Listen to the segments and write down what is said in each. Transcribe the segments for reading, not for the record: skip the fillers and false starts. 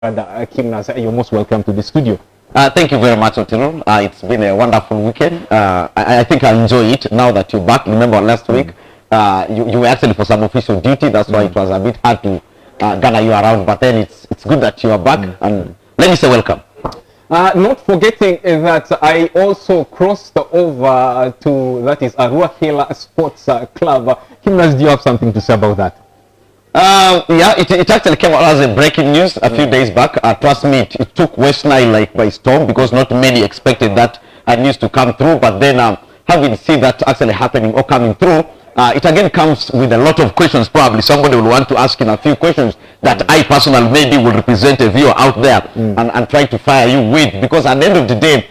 Kimnas, you're most welcome to the studio. Thank you very much, Otino. It's been a wonderful weekend. I think I enjoy it now that you're back. Remember last week, you were actually for some official duty. That's why it was a bit hard to gather you around. But then it's good that you are back. And let me say welcome. Not forgetting that I also crossed over to, that is Arua Hill Sports Club. Kimnas, do you have something to say about that? Yeah, it actually came out as a breaking news a few days back. Trust me, it took West Nile like by storm, because not many expected that news to come through. But then having seen that actually happening or coming through, it again comes with a lot of questions. Probably somebody will want to ask in a few questions that I personally maybe will represent a viewer out there and try to fire you with, because at the end of the day,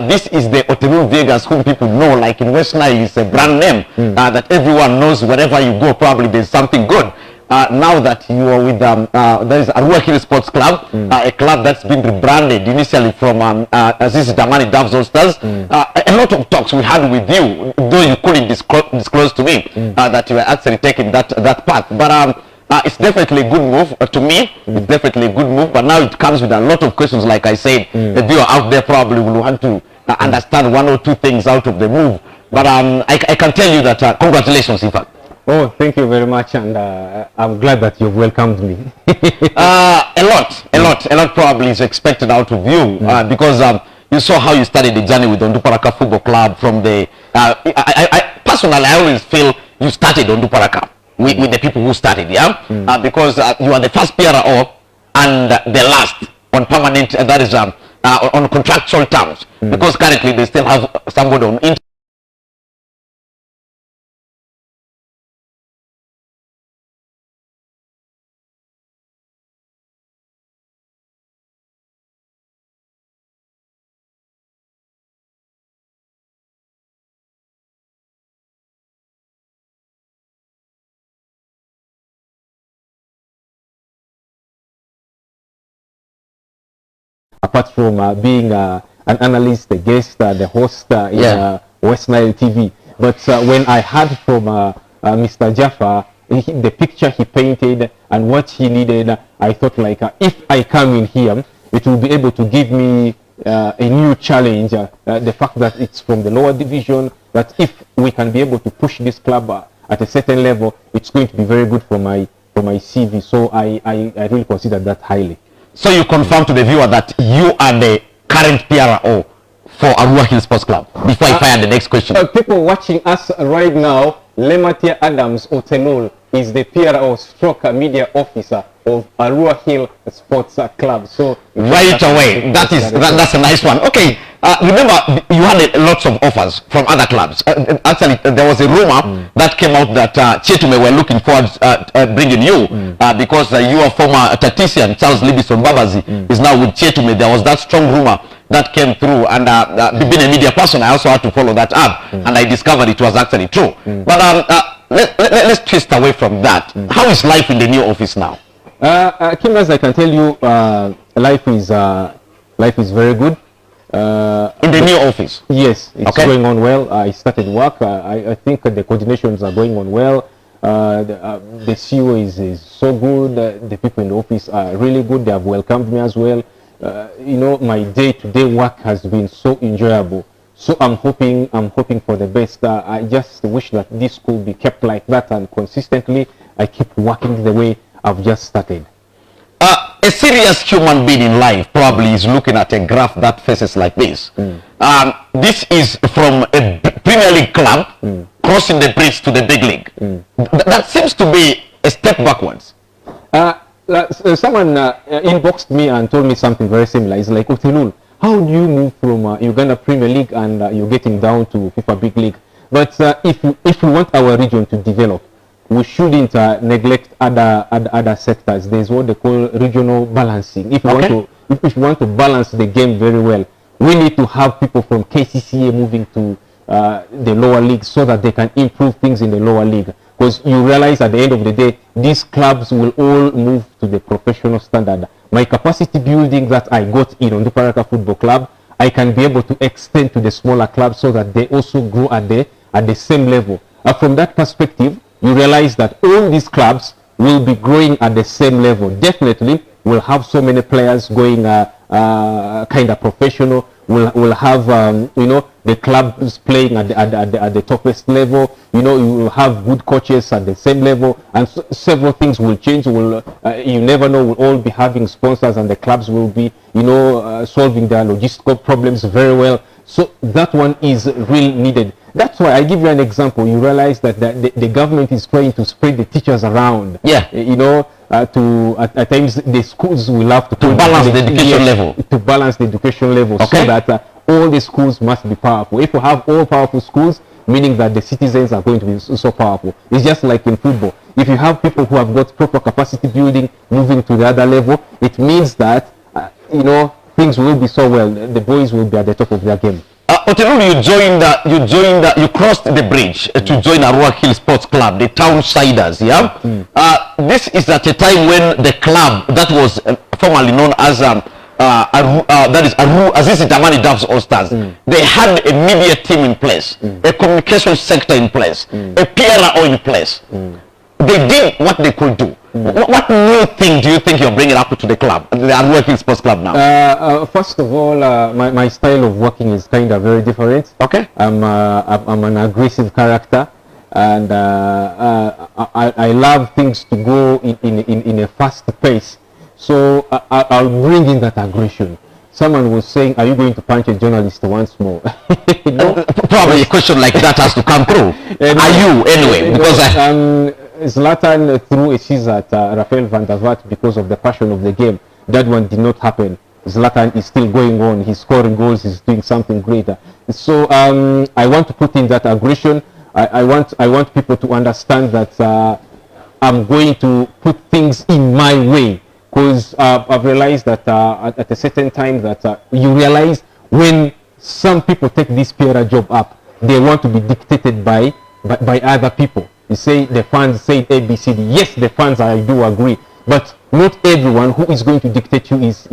this is the Otero Vegas whom people know, like in West Nile, is a brand name that everyone knows. Wherever you go, probably there's something good. Now that you are with there is Arua Hill Sports Club, a club that's been rebranded initially from Aziz Damani Doves All Stars. A lot of talks we had with you, though you couldn't disclose to me that you were actually taking that path. But it's definitely a good move to me. It's definitely a good move. But now it comes with a lot of questions. Like I said, the viewer out there probably will want to understand one or two things out of the move. But I can tell you that congratulations, in fact. Oh, thank you very much, and I'm glad that you've welcomed me. A lot probably is expected out of you, because you saw how you started the journey with Onduparaka Football Club from the... I personally, I always feel you started Onduparaka with the people who started, yeah? Because you are the first PRO and the last on permanent, that is on contractual terms, because currently they still have somebody on apart from being an analyst, a guest, the host in West Nile TV. But when I heard from Mr. Jaffa, the picture he painted and what he needed, I thought like, if I come in here, it will be able to give me a new challenge. The fact that it's from the lower division, that if we can be able to push this club at a certain level, it's going to be very good for my CV. So I really consider that highly. So you confirm to the viewer that you are the current PRO for Arua Hill Sports Club, before I fire the next question. People watching us right now, Lematia Adams Otenol is the PRO stroke media officer of Arua Hill Sports Club. So right away, that's a nice one. Okay, remember you had lots of offers from other clubs. Actually, there was a rumor that came out that Chetume were looking forward bringing you because your former tactician Charles Libison Babazi is now with Chetume. There was that strong rumor that came through, and being a media person, I also had to follow that up, and I discovered it was actually true. But let's twist away from that. How is life in the new office now? Kimnas, I can tell you, life is very good. In the new office? Yes, it's going on well. I started work. I think the coordinations are going on well. The CEO is so good. The people in the office are really good. They have welcomed me as well. You know, my day-to-day work has been so enjoyable. So I'm hoping for the best. I just wish that this could be kept like that, and consistently I keep working the way I've just started. A serious human being in life probably is looking at a graph that faces like this. This is from a Premier League club crossing the bridge to the big league. That seems to be a step backwards. Someone inboxed me and told me something very similar. It's like, Otelul, how do you move from Uganda Premier League and you're getting down to FIFA Big League? But if we want our region to develop, we shouldn't neglect other sectors. There's what they call regional balancing. If we want to balance the game very well, we need to have people from KCCA moving to the lower league so that they can improve things in the lower league. Because you realize at the end of the day, these clubs will all move to the professional standard. My capacity building that I got in Onduparaka Football Club, I can be able to extend to the smaller clubs so that they also grow at the same level. From that perspective, you realize that all these clubs will be growing at the same level. Definitely, We'll have so many players going kind of professional. We'll have the clubs playing at the topest level. You will have good coaches at the same level, and several things will change. You never know. We'll all be having sponsors, and the clubs will be solving their logistical problems very well. So that one is really needed. That's why I give you an example. You realize that the government is trying to spread the teachers around. Yeah. At times the schools will have to balance the education level. To balance the education level, okay. So that all the schools must be powerful. If you have all powerful schools, meaning that the citizens are going to be so powerful. It's just like in football. If you have people who have got proper capacity building moving to the other level, it means that things will be so well. The boys will be at the top of their game. Otelulu, you crossed the bridge to join Arua Hill Sports Club, the Townsiders, yeah? This is at a time when the club that was formerly known as that is Azizi Damani Doves All Stars, they had a media team in place, a communication sector in place, a PRO in place. They did what they could do. What new thing do you think you're bringing up to the club, the Arua Hill Sports Club now? First of all, my style of working is kind of very different. Okay. I'm an aggressive character, and I love things to go in a fast pace. So I'll bring in that aggression. Someone was saying, "Are you going to punch a journalist once more?" Probably a question like that has to come through. Are you anyway? Because Zlatan threw a scissor at Rafael van der Vaart because of the passion of the game. That one did not happen. Zlatan is still going on. He's scoring goals. He's doing something greater. So I want to put in that aggression. I want people to understand that I'm going to put things in my way, because I've realized that at a certain time that you realize when some people take this PR job up, they want to be dictated by other people. You say the fans say ABCD. Yes, the fans, I do agree, but not everyone who is going to dictate you is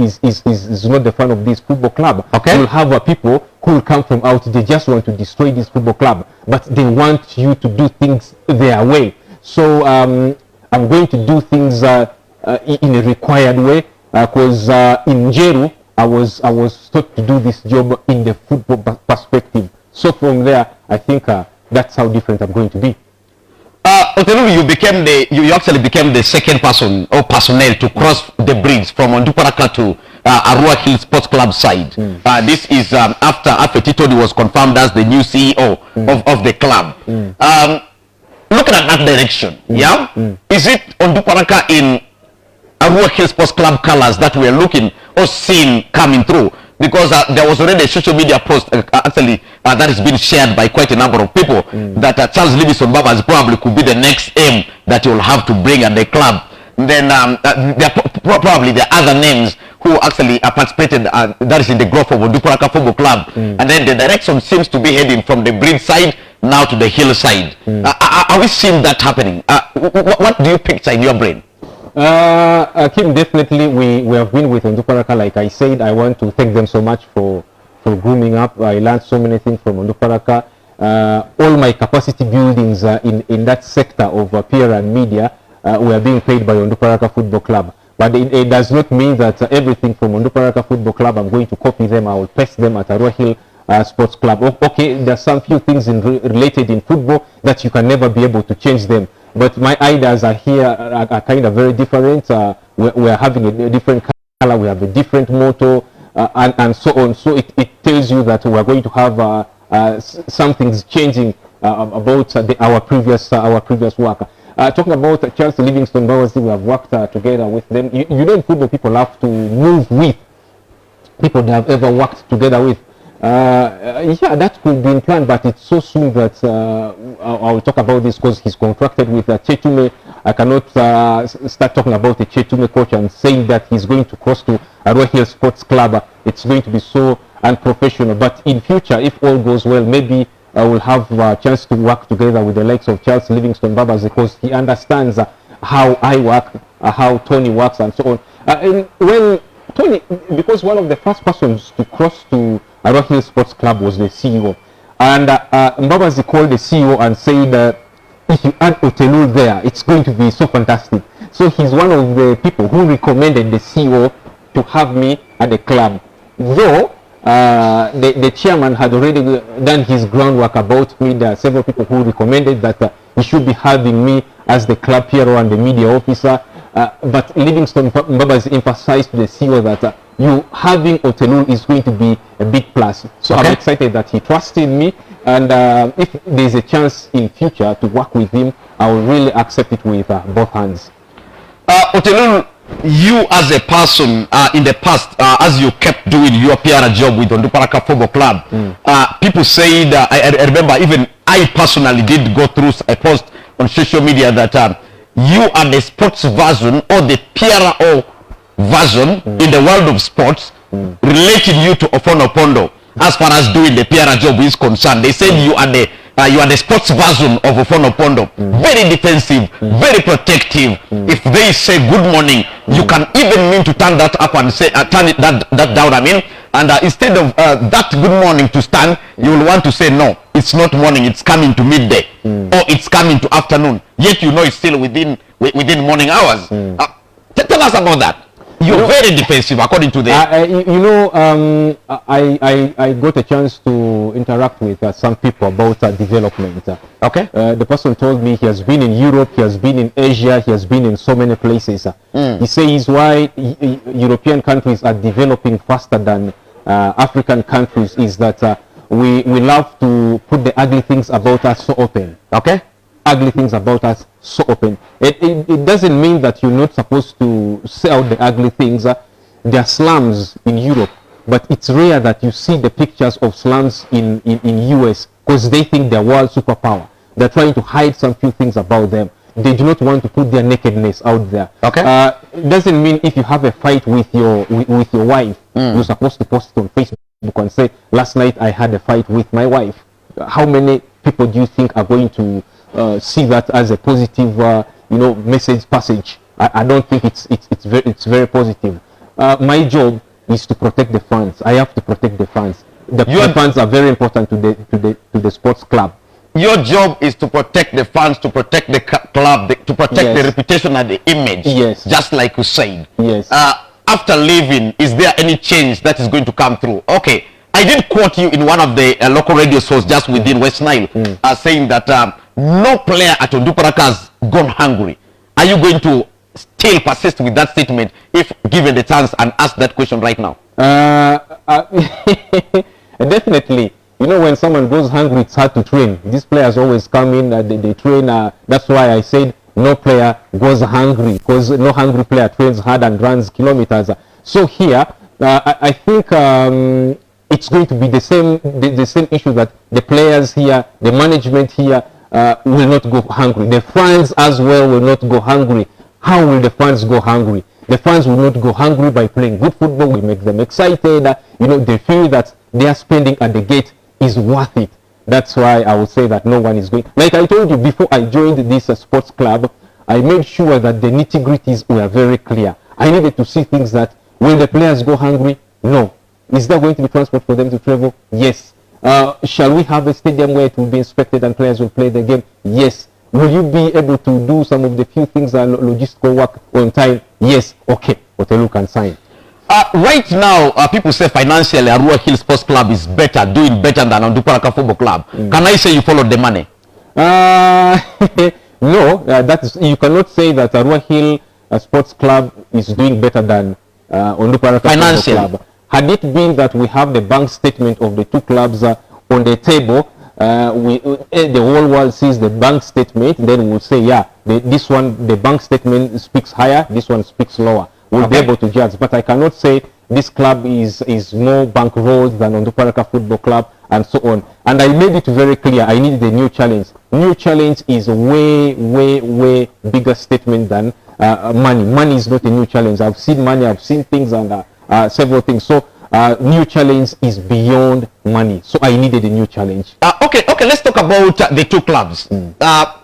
not the fan of this football club. Okay. You'll have people who will come from out. They just want to destroy this football club, but they want you to do things their way. So I'm going to do things in a required way, because in Jeru I was taught to do this job in the football perspective. So from there, I think that's how different I'm going to be. Otelulu, you actually became the second person or personnel to cross the bridge from Onduparaka to Arua Hill Sports Club side. This is after Titodi was confirmed as the new CEO of the club. Looking at that direction, is it Onduparaka in Arua Hill Sports Club colors that we're looking or seeing coming through? Because there was already a social media post actually that has been shared by quite a number of people that Charles Livingstone Babas probably could be the next aim that you'll have to bring at the club. Then there probably the other names who actually participated that is in the growth of Onduparaka Football Club. And then the direction seems to be heading from the bridge side now to the hill side. Are we seeing that happening? What do you picture in your brain? Kim, definitely we have been with Onduparaka. Like I said, I want to thank them so much for grooming up. I learned so many things from Onduparaka. All my capacity buildings in that sector of PR and media were being paid by Onduparaka Football Club. But it does not mean that everything from Onduparaka Football Club I'm going to copy them. I will paste them at Arua Hill Sports Club. Okay, there's some few things related in football that you can never be able to change them. But my ideas are here are kind of very different. We're having a different color. We have a different motto, and so on. So it tells you that we're going to have something's changing about our previous work. Talking about Charles Livingstone Bowers, we have worked together with them. You know, in football, people have to move with people they have ever worked together with. Yeah, that could be in plan, but it's so soon that I'll talk about this because he's contracted with Chetume. I cannot start talking about the Chetume coach and saying that he's going to cross to Arua Hill Sports Club. It's going to be so unprofessional. But in future, if all goes well, maybe I will have a chance to work together with the likes of Charles Livingstone Babas, because he understands how I work, how Tony works, and so on. And when Tony, because one of the first persons to cross to Arua Hill Sports Club was the CEO, and Mbabazi called the CEO and said, if you add Otelulu there, it's going to be so fantastic. So he's one of the people who recommended the CEO to have me at the club. Though the chairman had already done his groundwork about me, there are several people who recommended that he should be having me as the club hero and the media officer. But Livingstone Mbaba emphasized to the CEO that you having Otelul is going to be a big plus. So I'm excited that he trusted me, and if there's a chance in future to work with him, I will really accept it with both hands. Otelul, you as a person in the past, as you kept doing your PR job with Onduparaka Football Club, people said, I remember even I personally did go through a post on social media that you are the sports version or the PRO version in the world of sports, relating you to Ofonopondo as far as doing the PR job is concerned. They said you are the sports version of Ofonopondo. Very defensive, very protective. If they say good morning, you can even mean to turn that up and say turn it that down. I mean, and instead of that good morning to stand, you will want to say no, it's not morning, it's coming to midday, or it's coming to afternoon. Yet you know it's still within morning hours. Tell us about that. You're very defensive, according to the. I got a chance to interact with some people about development. Okay. The person told me he has been in Europe, he has been in Asia, he has been in so many places. He says why European countries are developing faster than African countries is that we love to put the ugly things about us so open. Okay. Ugly things about us so open. It doesn't mean that you're not supposed to say out the ugly things. There are slums in Europe, but it's rare that you see the pictures of slums in US because they think they're world superpower. They're trying to hide some few things about them. They do not want to put their nakedness out there. Okay. It doesn't mean if you have a fight with your wife, you're supposed to post it on Facebook and say, last night I had a fight with my wife. How many people do you think are going to see that as a positive, message passage? I don't think it's very positive. My job is to protect the fans. I have to protect the fans. The fans are very important to the sports club. Your job is to protect the fans, to protect the club, to protect the reputation and the image. Yes. Just like you said. Yes. After leaving, is there any change that is going to come through? Okay. I did quote you in one of the local radio shows just within West Nile, saying that no player at Onduparaka has gone hungry. Are you going to still persist with that statement if given the chance and ask that question right now? Definitely. You know, when someone goes hungry, it's hard to train. These players always come in, they train. That's why I said no player goes hungry, because no hungry player trains hard and runs kilometers. So here, I think it's going to be the same issue, that the players here, the management here will not go hungry. The fans as well will not go hungry. How will the fans go hungry? The fans will not go hungry by playing good football. We make them excited. They feel that their spending at the gate is worth it. That's why I would say that no one is going. Like I told you before I joined this sports club, I made sure that the nitty-gritties were very clear. I needed to see things that when the players go hungry, no. Is there going to be transport for them to travel? Yes. Shall we have a stadium where it will be inspected and players will play the game? Yes. Will you be able to do some of the few things that logistical work on time? Yes. Okay. Otelul can sign. Right now, people say financially, Arua Hill Sports Club is better, doing better than Onduparaka Football Club. Can I say you followed the money? No, you cannot say that Arua Hill Sports Club is doing better than Onduparaka Football Club. Had it been that we have the bank statement of the two clubs on the table, the whole world sees the bank statement, then we'll say, yeah, this one, the bank statement speaks higher, this one speaks lower. We'll be able to judge, but I cannot say this club is more bankrolled than Onduparaka Football Club and so on. And I made it very clear, I needed a new challenge. New challenge is a way bigger statement than money. Money is not a new challenge. I've seen money, I've seen things and several things. So new challenge is beyond money. So I needed a new challenge. Okay, let's talk about the two clubs.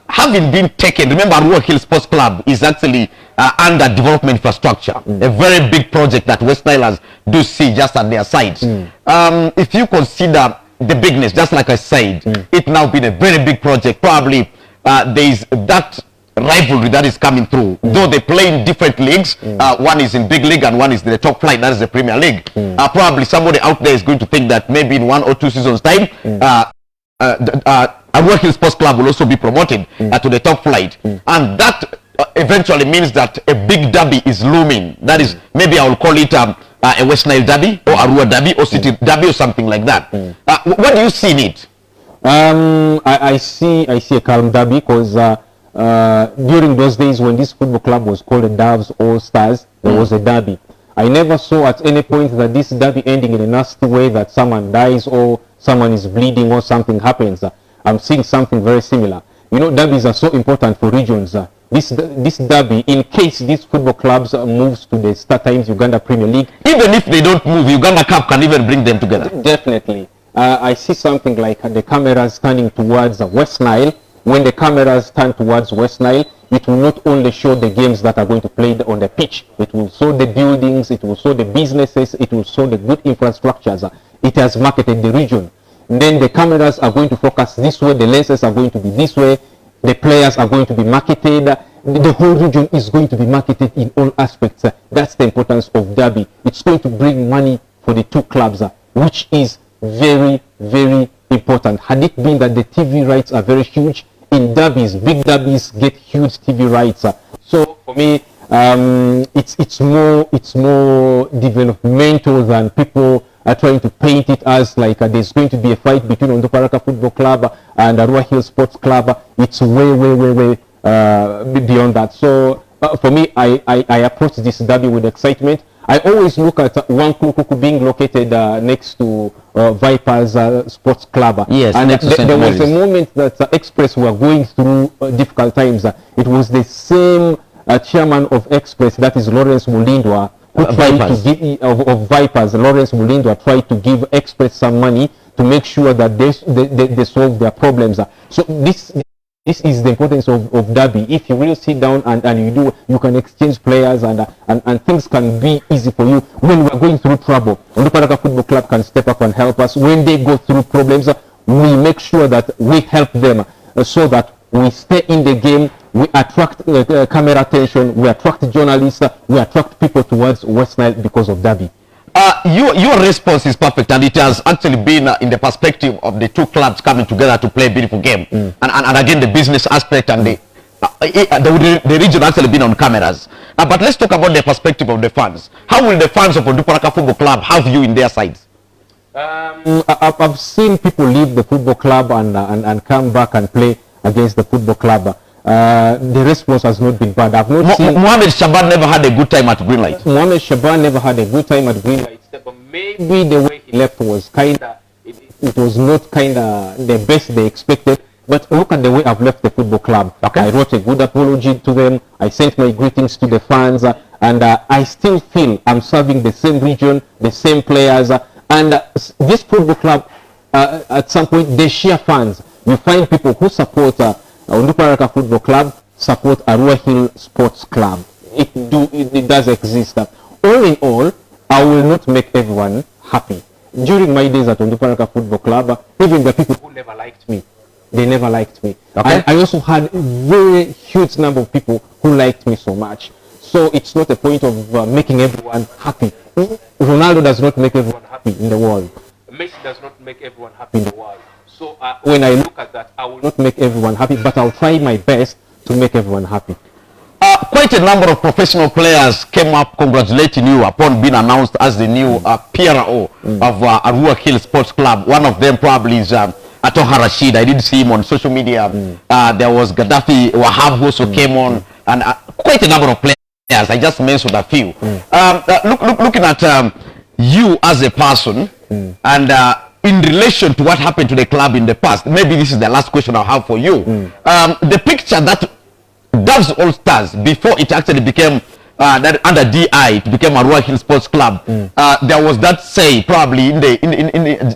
Having been taken, remember Arua Hill Sports Club is actually under development infrastructure, a very big project that West Nilers do see just at their side. If you consider the bigness, just like I said, it now been a very big project. Probably there is that rivalry that is coming through, though they play in different leagues. One is in big league and one is the top flight, that is the Premier League. Probably somebody out there is going to think that maybe in 1 or 2 seasons time, Arua Hill Sports Club will also be promoted to the top flight, and that eventually means that a big derby is looming. That is, maybe I will call it a West Nile derby or Arua derby or City derby or something like that. What do you see in it? I see a calm derby, because during those days when this football club was called the Doves All Stars, there was a derby. I never saw at any point that this derby ending in a nasty way, that someone dies or someone is bleeding or something happens. I'm seeing something very similar. You know, derbies are so important for regions. This derby, in case these football clubs moves to the Star Times Uganda Premier League, even if they don't move, Uganda Cup can even bring them together. Definitely. I see something like the cameras turning towards West Nile. When the cameras turn towards West Nile, it will not only show the games that are going to play on the pitch, it will show the buildings, it will show the businesses, it will show the good infrastructures. It has marketed the region. And then the cameras are going to focus this way, the lenses are going to be this way, the players are going to be marketed, the whole region is going to be marketed in all aspects. That's the importance of derby. It's going to bring money for the two clubs, which is very, very important. Had it been that the TV rights are very huge, in derbies, big derbies get huge TV rights. So for me, it's more developmental than people are trying to paint it as like there's going to be a fight between Onduparaka Football Club and Arua Hill Sports Club. It's way beyond that. So for me, I approach this derby with excitement. I always look at Wankuku being located next to Vipers Sports Club. Yes, and there was a Mary's. moment that Express were going through difficult times. It was the same chairman of Express, that is Lawrence Mulindwa, who tried Vipers. to give of Vipers. Lawrence Mulindwa tried to give Express some money to make sure that they solve their problems. So this is the importance of derby. If you really sit down and you can exchange players and things can be easy for you. When we're going through trouble, Onduparaka Football Club can step up and help us. When they go through problems, we make sure that we help them so that we stay in the game, we attract camera attention, we attract journalists, we attract people towards West Nile because of derby. Your response is perfect, and it has actually been in the perspective of the two clubs coming together to play a beautiful game, and again the business aspect and the region actually been on cameras. But let's talk about the perspective of the fans. How will the fans of Onduparaka Football Club have you in their sides? I've seen people leave the football club and come back and play against the football club. The response has not been bad. I've not seen Mohamed Shaban never had a good time at Greenlight. Mohamed Shaban never had a good time at Greenlight, but maybe the way he left was it was not the best they expected. But look at the way I've left the football club. Okay. I wrote a good apology to them. I sent my greetings to the fans, and I still feel I'm serving the same region, the same players, and this football club at some point they share fans. You find people who support Onduparaka Football Club support Arua Hill Sports Club. It does exist. All in all, I will not make everyone happy. During my days at Onduparaka Football Club, even the people who never liked me, they never liked me. Okay. I also had a very huge number of people who liked me so much. So it's not a point of making everyone happy. Ronaldo does not make everyone happy in the world. Messi does not make everyone happy in the world. So when I look at that, I will not make everyone happy, but I'll try my best to make everyone happy. Quite a number of professional players came up congratulating you upon being announced as the new PRO of Arua Hill Sports Club. One of them probably is Atoha Rashid. I did see him on social media. There was Gaddafi Wahab who also came on, and quite a number of players. I just mentioned a few. Looking at you as a person, and in relation to what happened to the club in the past, maybe this is the last question I'll have for you. The picture that Doves All Stars, before it actually became that under DI, it became Arua Hill Sports Club. There was that say probably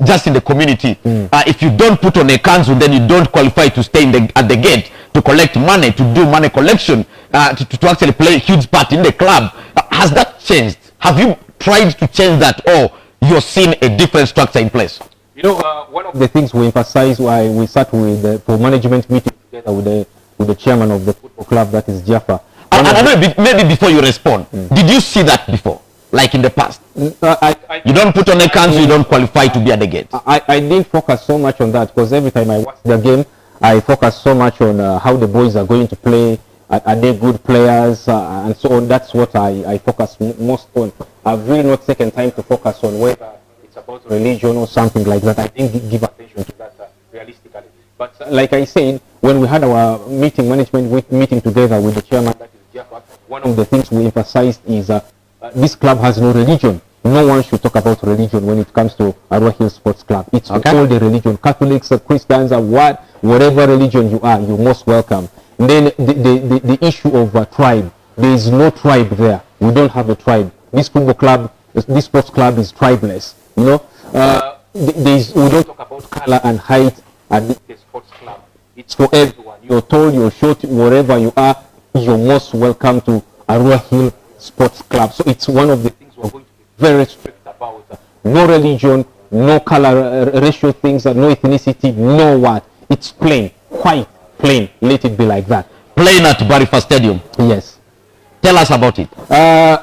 just in the community, if you don't put on a council, then you don't qualify to stay at the gate to collect money, to do money collection, to actually play a huge part in the club. Has that changed? Have you tried to change that, or you're seeing a different structure in place? You know, one of the things we emphasize why we sat with for management meeting together with the chairman of the football football club, that is Jaffa. And I know maybe before you respond, did you see that before, like in the past? You don't put on a council, you don't qualify to be at the gate. I didn't focus so much on that, because every time I watch the game, I focus so much on how the boys are going to play. Are they good players, and so on. That's what I focus most on. I've really not taken time to focus on whether it's about religion or something like that. I didn't give attention to that realistically. But like I said, when we had our management meeting together with the chairman, that is Jaffa, one of the things we emphasized is this club has no religion. No one should talk about religion when it comes to Arua Hill Sports Club. It's all the religion, Catholics, Christians, whatever religion you are, you're most welcome. And then the issue of tribe, there is no tribe there. We don't have a tribe. This football club, this sports club is tribeless. You know, we don't talk about color and height at the sports club. It's for everyone. You're tall, you're short, wherever you are, you're most welcome to Arua Hill Sports Club. So it's one of the things we're going to be very strict about. No religion, no color ratio things, no ethnicity, no what. It's plain, quite plain. Let it be like that. Playing at Barifa Stadium. Yes. Tell us about it.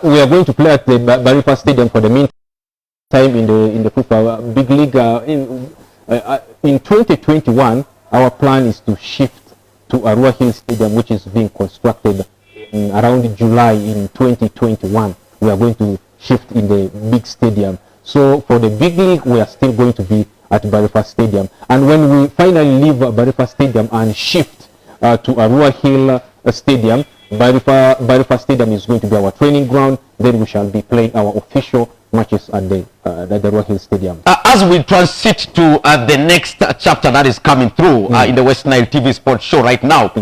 We are going to play at the Barifa Stadium for the meantime in the football big league. In 2021, our plan is to shift to Arua Hill Stadium, which is being constructed around July in 2021. We are going to shift in the big stadium. So for the big league, we are still going to be at Barifa Stadium. And when we finally leave Barifa Stadium and shift to Arua Hill Stadium, Barifa Stadium is going to be our training ground. Then we shall be playing our official matches at the Arua Hill Stadium. As we transit to the next chapter that is coming through in the West Nile TV Sports Show right now,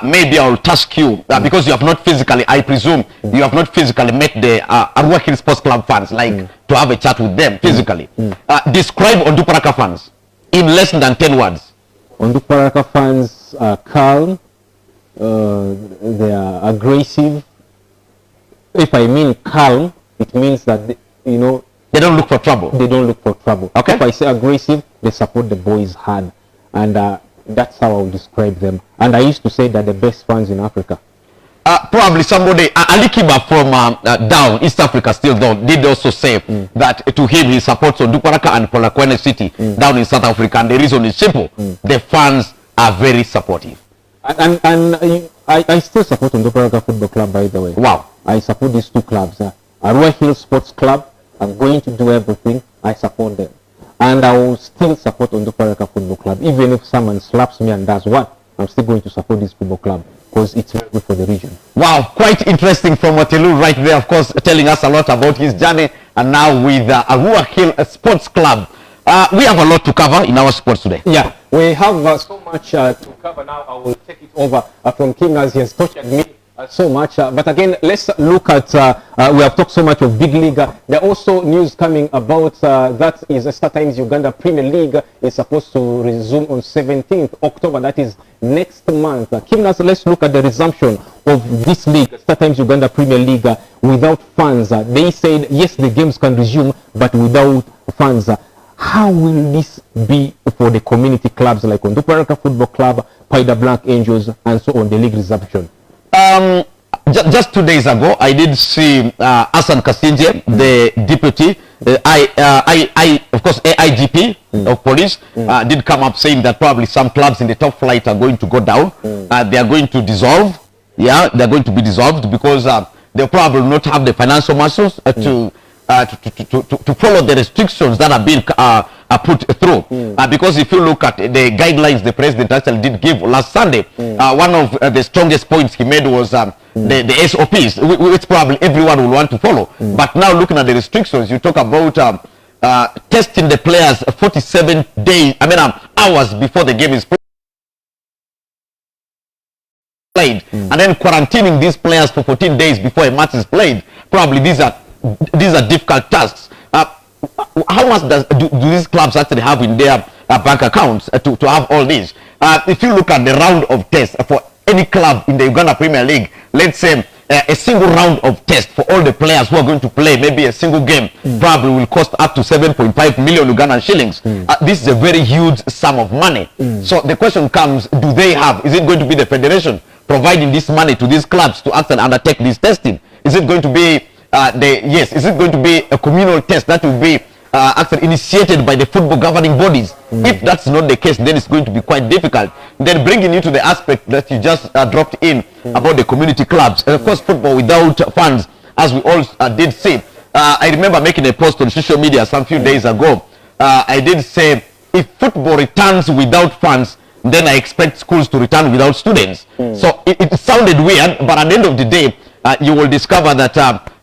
maybe I'll task you, because you have not physically, I presume, you have not physically met the Arua Hill Sports Club fans, like to have a chat with them physically. Describe Onduparaka fans in less than 10 words. Onduparaka fans are calm, they are aggressive. If I mean calm, it means that, they don't look for trouble. They don't look for trouble. Okay. If I say aggressive, they support the boys hard. And that's how I would describe them. And I used to say that the best fans in Africa. Probably somebody, Ali Kiba from down, East Africa, still down, did also say that to him he supports Onduparaka and Polokwane City down in South Africa. And the reason is simple. The fans are very supportive. And I still support Onduparaka Football Club, by the way. Wow. I support these two clubs. Arua Hill Sports Club, I'm going to do everything. I support them. And I will still support Onduparaka Football Club. Even if someone slaps me and does what, I'm still going to support this football club, because it's very good for the region. Wow, quite interesting from Watelu right there, of course, telling us a lot about his journey. And now with Arua Hill Sports Club. We have a lot to cover in our sports today. Yeah, we have so much to cover now. I will take it over from Kim, as he has tortured me so much. But again, let's look at, we have talked so much of big league. There are also news coming about that is Star Times Uganda Premier League is supposed to resume on 17th October. That is next month. Kimnas, let's look at the resumption of this league, Star Times Uganda Premier League, without fans. They said, yes, the games can resume, but without fans. How will this be for the community clubs like Onduparaka Football Club, Paida Black Angels, and so on, the league resumption? Just 2 days ago, I did see Hassan Kasinje, the deputy, of course, AIGP of police, did come up saying that probably some clubs in the top flight are going to go down. They are going to dissolve. Yeah, they're going to be dissolved because they'll probably not have the financial muscles to follow the restrictions that have been put through. Because if you look at the guidelines the president actually did give last Sunday, one of the strongest points he made was the SOPs, which probably everyone will want to follow. But now looking at the restrictions, you talk about testing the players 47 days, hours before the game is played, and then quarantining these players for 14 days before a match is played. Probably these are difficult tasks. How much do these clubs actually have in their bank accounts to have all this? If you look at the round of tests for any club in the Uganda Premier League, let's say a single round of tests for all the players who are going to play, maybe a single game, probably will cost up to 7.5 million Ugandan shillings. This is a very huge sum of money. So the question comes, do they have, is it going to be the federation providing this money to these clubs to actually undertake this testing? Is it going to be is it going to be a communal test that will be actually initiated by the football governing bodies? If that's not the case, then it's going to be quite difficult. Then bringing you to the aspect that you just dropped in about the community clubs, and of course football without funds, as we all did say. I remember making a post on social media some few days ago. I did say, if football returns without funds, then I expect schools to return without students. So it sounded weird, but at the end of the day, you will discover that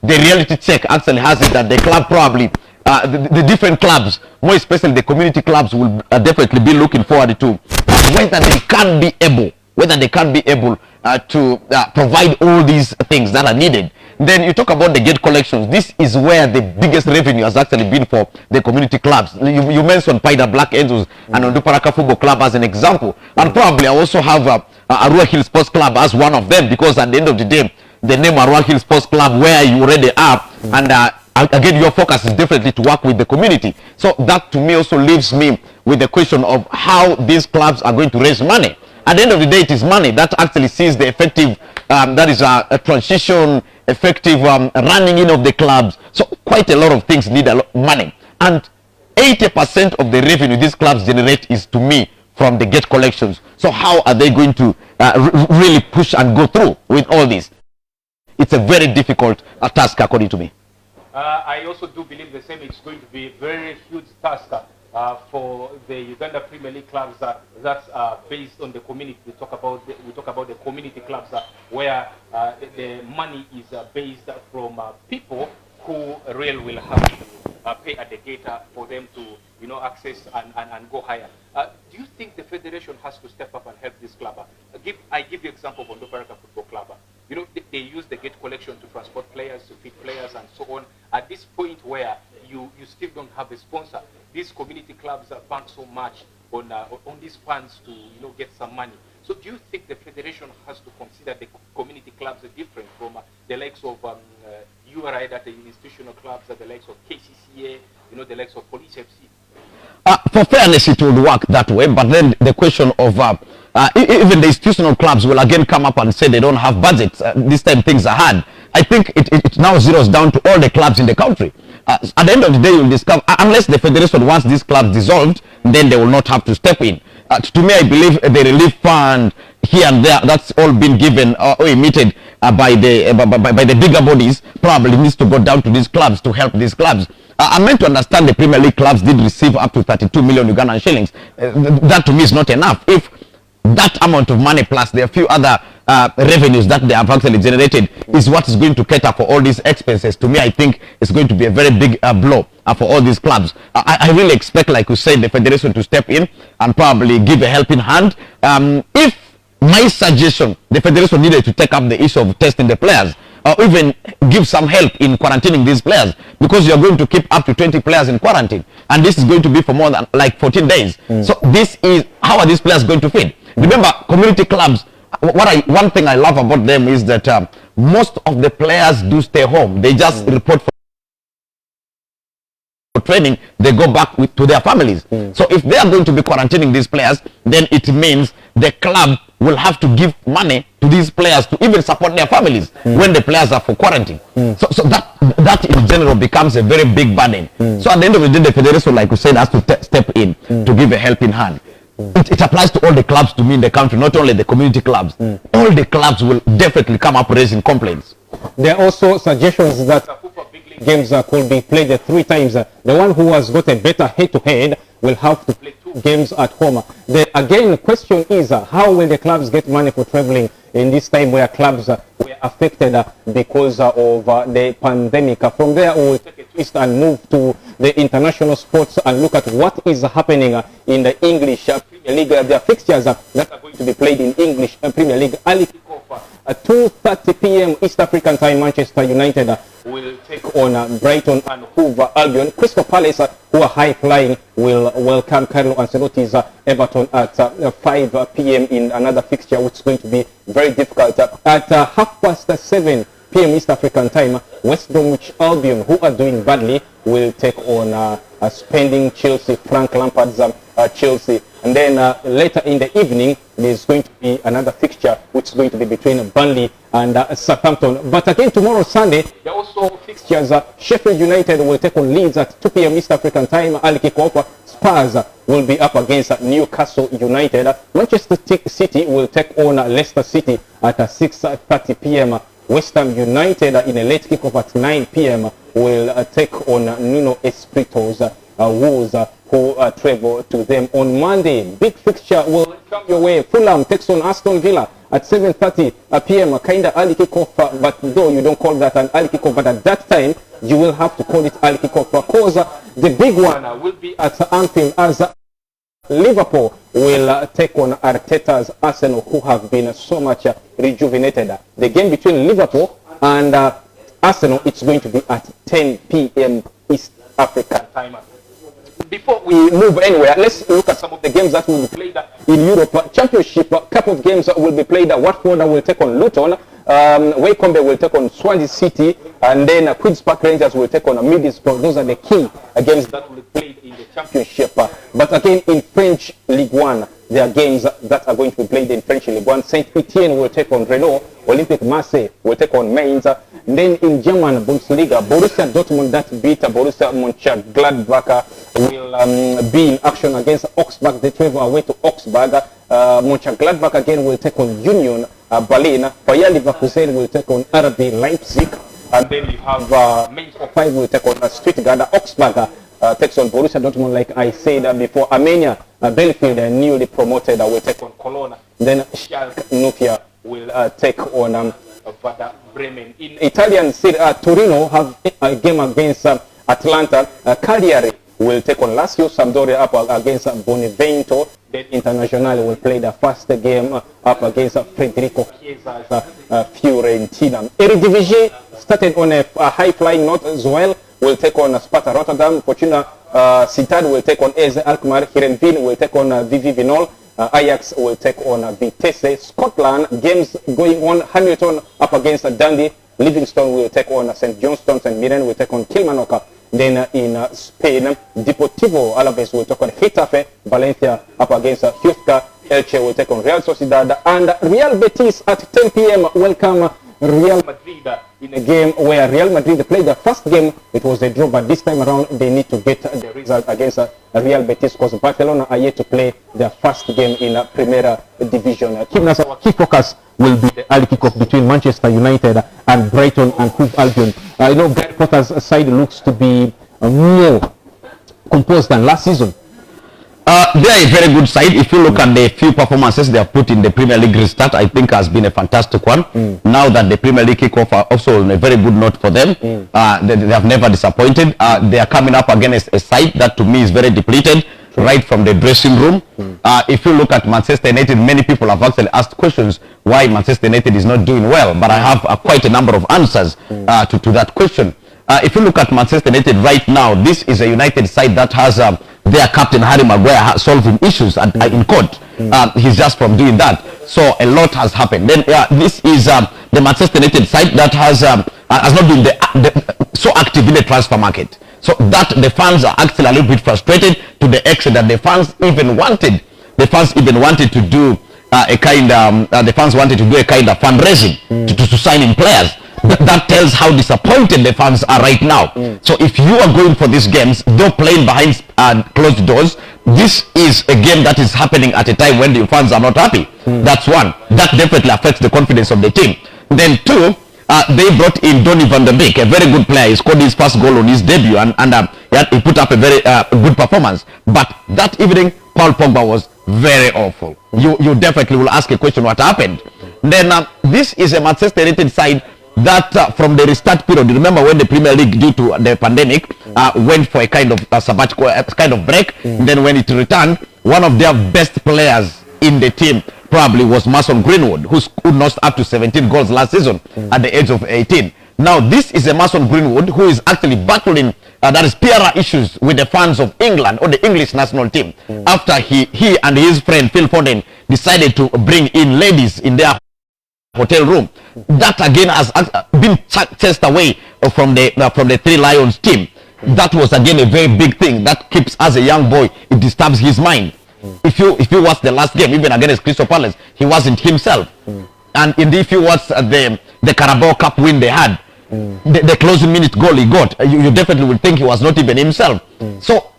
the reality check actually has it that the club probably, the different clubs, more especially the community clubs, will definitely be looking forward to whether they can be able to provide all these things that are needed. Then you talk about the gate collections. This is where the biggest revenue has actually been for the community clubs. You mentioned Paida Black Angels and Onduparaka Football Club as an example. And probably I also have Arua Hill Sports Club as one of them, because at the end of the day, the name Arua Hill Sports Club, where you already are, and again, your focus is definitely to work with the community. So that to me also leaves me with the question of how these clubs are going to raise money. At the end of the day, it is money that actually sees the effective, that is a transition, effective running in of the clubs. So quite a lot of things need a lot of money. And 80% of the revenue these clubs generate is, to me, from the gate collections. So how are they going to really push and go through with all this? It's a very difficult task, according to me. I also do believe the same. It's going to be a very huge task for the Uganda Premier League clubs that's based on the community. We talk about the community clubs where the money is based from people who really will have to pay at the gate for them to access and go higher. Do you think the federation has to step up and help this club? I give you example of Onduparaka Football Club. They use the gate collection to transport players, to feed players, and so on. At this point where you still don't have a sponsor, these community clubs bank so much on these funds to get some money. So do you think the federation has to consider the community clubs are different from the likes of URI, that the institutional clubs, the likes of KCCA, the likes of Police FC? For fairness, it would work that way, but then the question of even the institutional clubs will again come up and say they don't have budgets. This time things are hard. I think it now zeroes down to all the clubs in the country. At the end of the day, you'll discover, unless the federation wants these clubs dissolved, then they will not have to step in. To me, I believe the relief fund here and there, that's all been given or emitted by the bigger bodies, probably needs to go down to these clubs to help these clubs. I meant to understand the Premier League clubs did receive up to 32 million Ugandan shillings. That to me is not enough. If that amount of money plus there are a few other revenues that they have actually generated is what is going to cater for all these expenses, to me I think it's going to be a very big blow for all these clubs. I really expect, like you said, the federation to step in and probably give a helping hand. If my suggestion, the federation needed to take up the issue of testing the players, or even give some help in quarantining these players, because you're going to keep up to 20 players in quarantine, and this is going to be for more than like 14 days. So this is, how are these players going to feed? Remember, community clubs, one thing I love about them is that most of the players do stay home. They just report for training, they go back to their families. So if they are going to be quarantining these players, then it means the club will have to give money to these players to even support their families when the players are for quarantine. So that in general becomes a very big burden. So at the end of the day, the federation, like we said, has to step in to give a helping hand. It applies to all the clubs to me in the country, not only the community clubs. All the clubs will definitely come up raising complaints. There are also suggestions that games could be played 3 times. The one who has got a better head-to-head will have to play 2 games at home. Again, the question is, how will the clubs get money for traveling in this time where clubs were affected because of the pandemic? From there, we will take a twist and move to the international sports and look at what is happening in the English Premier League. There are fixtures that are going to be played in English Premier League. Early kickoff at 2:30 p.m. East African time. Manchester United will take on Brighton and Hove Albion. Crystal Palace, who are high flying, will welcome Carlo Ancelotti's Everton at 5 p.m. in another fixture, which is going to be very difficult. At 7:30 p.m. East African time, West Bromwich Albion, who are doing badly, will take on spending Chelsea. Frank Lampard's Chelsea. And then later in the evening, there's going to be another fixture, which is going to be between Burnley and Southampton. But again, tomorrow, Sunday, there are also fixtures. Sheffield United will take on Leeds at 2 p.m. East African time. Early kickoff. Spurs will be up against Newcastle United. Manchester City will take on Leicester City at 6:30 p.m. West Ham United in a late kickoff at 9 p.m. will take on Nuno Espirito's Wolves, who travel to them on Monday. Big fixture will come your way. Fulham takes on Aston Villa at 7:30 p.m. Kind of early kickoff, but though you don't call that an early kickoff, but at that time you will have to call it early kickoff because the big one will be at Anfield as Liverpool will take on Arteta's Arsenal, who have been so much rejuvenated. The game between Liverpool and Arsenal, it's going to be at 10 p.m. East African time. Before we move anywhere, let's look at some of the games that will be played in Europe. Championship, a couple of games will be played. Watford will take on Luton. Wycombe will take on Swansea City, and then Queen's Park Rangers will take on Middlesbrough. Those are the key games that will be played in the championship. But again, in French Ligue 1, there are games that are going to be played in French Ligue 1. Saint-Etienne will take on Renault. Olympique Marseille will take on Mainz. Then in German Bundesliga, Borussia Dortmund that beat Borussia Mönchengladbach will be in action against Augsburg. They travel away to Augsburg. Mönchengladbach again will take on Union Berlin. Bayer Leverkusen will take on RB Leipzig. And then you have Mainz 05 will take on Stuttgart. Augsburg takes on Borussia Dortmund, like I said before. Armenia, Bielefeld, newly promoted, will take on Cologne. Then Schalke 04 will take on Werder Bremen. In Italian Serie A, Torino have a game against Atlanta. Cagliari will take on Lazio. Sampdoria up against Benevento. Then Internazionale will play the first game up against Federico Chiesa's Fiorentina. Eredivisie started on a high-flying note as well. Will take on Sparta Rotterdam. Fortuna Sittard will take on AZ Alkmaar. Heerenveen will take on VV Vinol. Ajax will take on Vitesse. Scotland, games going on. Hamilton up against Dundee. Livingston will take on St Johnstone. St Mirren will take on Kilmarnock. Then in Spain, Deportivo Alaves will take on Getafe. Valencia up against Huesca. Elche will take on Real Sociedad. And Real Betis at 10 p.m. welcome Real Madrid in a game where Real Madrid played the first game. It was a draw, but this time around they need to get the result against Real Betis because Barcelona are yet to play their first game in Primera Division. Our key focus will be the early kickoff between Manchester United and Brighton and Hove Albion. I know Gary Potter's side looks to be more composed than last season. They are a very good side. If you look at the few performances they have put in the Premier League restart, I think has been a fantastic one. Now that the Premier League kickoff are also on a very good note for them. They have never disappointed. They are coming up against a side that to me is very depleted, right from the dressing room. If you look at Manchester United, many people have actually asked questions why Manchester United is not doing well, but I have quite a number of answers to that question. If you look at Manchester United right now, this is a United side that has their captain Harry Maguire solving issues in court. He's just from doing that. So a lot has happened. Then this is the Manchester United side that has not been so active in the transfer market. So that the fans are actually a little bit frustrated to the extent that the fans even wanted to do a kind of fundraising to sign in players. That tells how disappointed the fans are right now. So if you are going for these games, though playing behind closed doors, this is a game that is happening at a time when the fans are not happy. That's one. That definitely affects the confidence of the team. Then two, they brought in Donny van der Beek, a very good player. He scored his first goal on his debut and he put up a very good performance. But that evening, Paul Pogba was very awful. You definitely will ask a question, what happened? Then this is a Manchester United side that from the restart period, remember when the Premier League due to the pandemic went for a kind of sabbatical kind of break, then when it returned, one of their best players in the team probably was Mason Greenwood, who notched up to 17 goals last season at the age of 18. Now this is a Mason Greenwood who is actually battling that is PR issues with the fans of England or the English national team after he and his friend Phil Foden decided to bring in ladies in their hotel room. That again has been chased away from the Three Lions team. That was again a very big thing that keeps, as a young boy, it disturbs his mind. If you watch the last game, even against Crystal Palace, he wasn't himself. And indeed, if you watch the Carabao Cup win they had, the closing minute goal he got, you definitely would think he was not even himself. So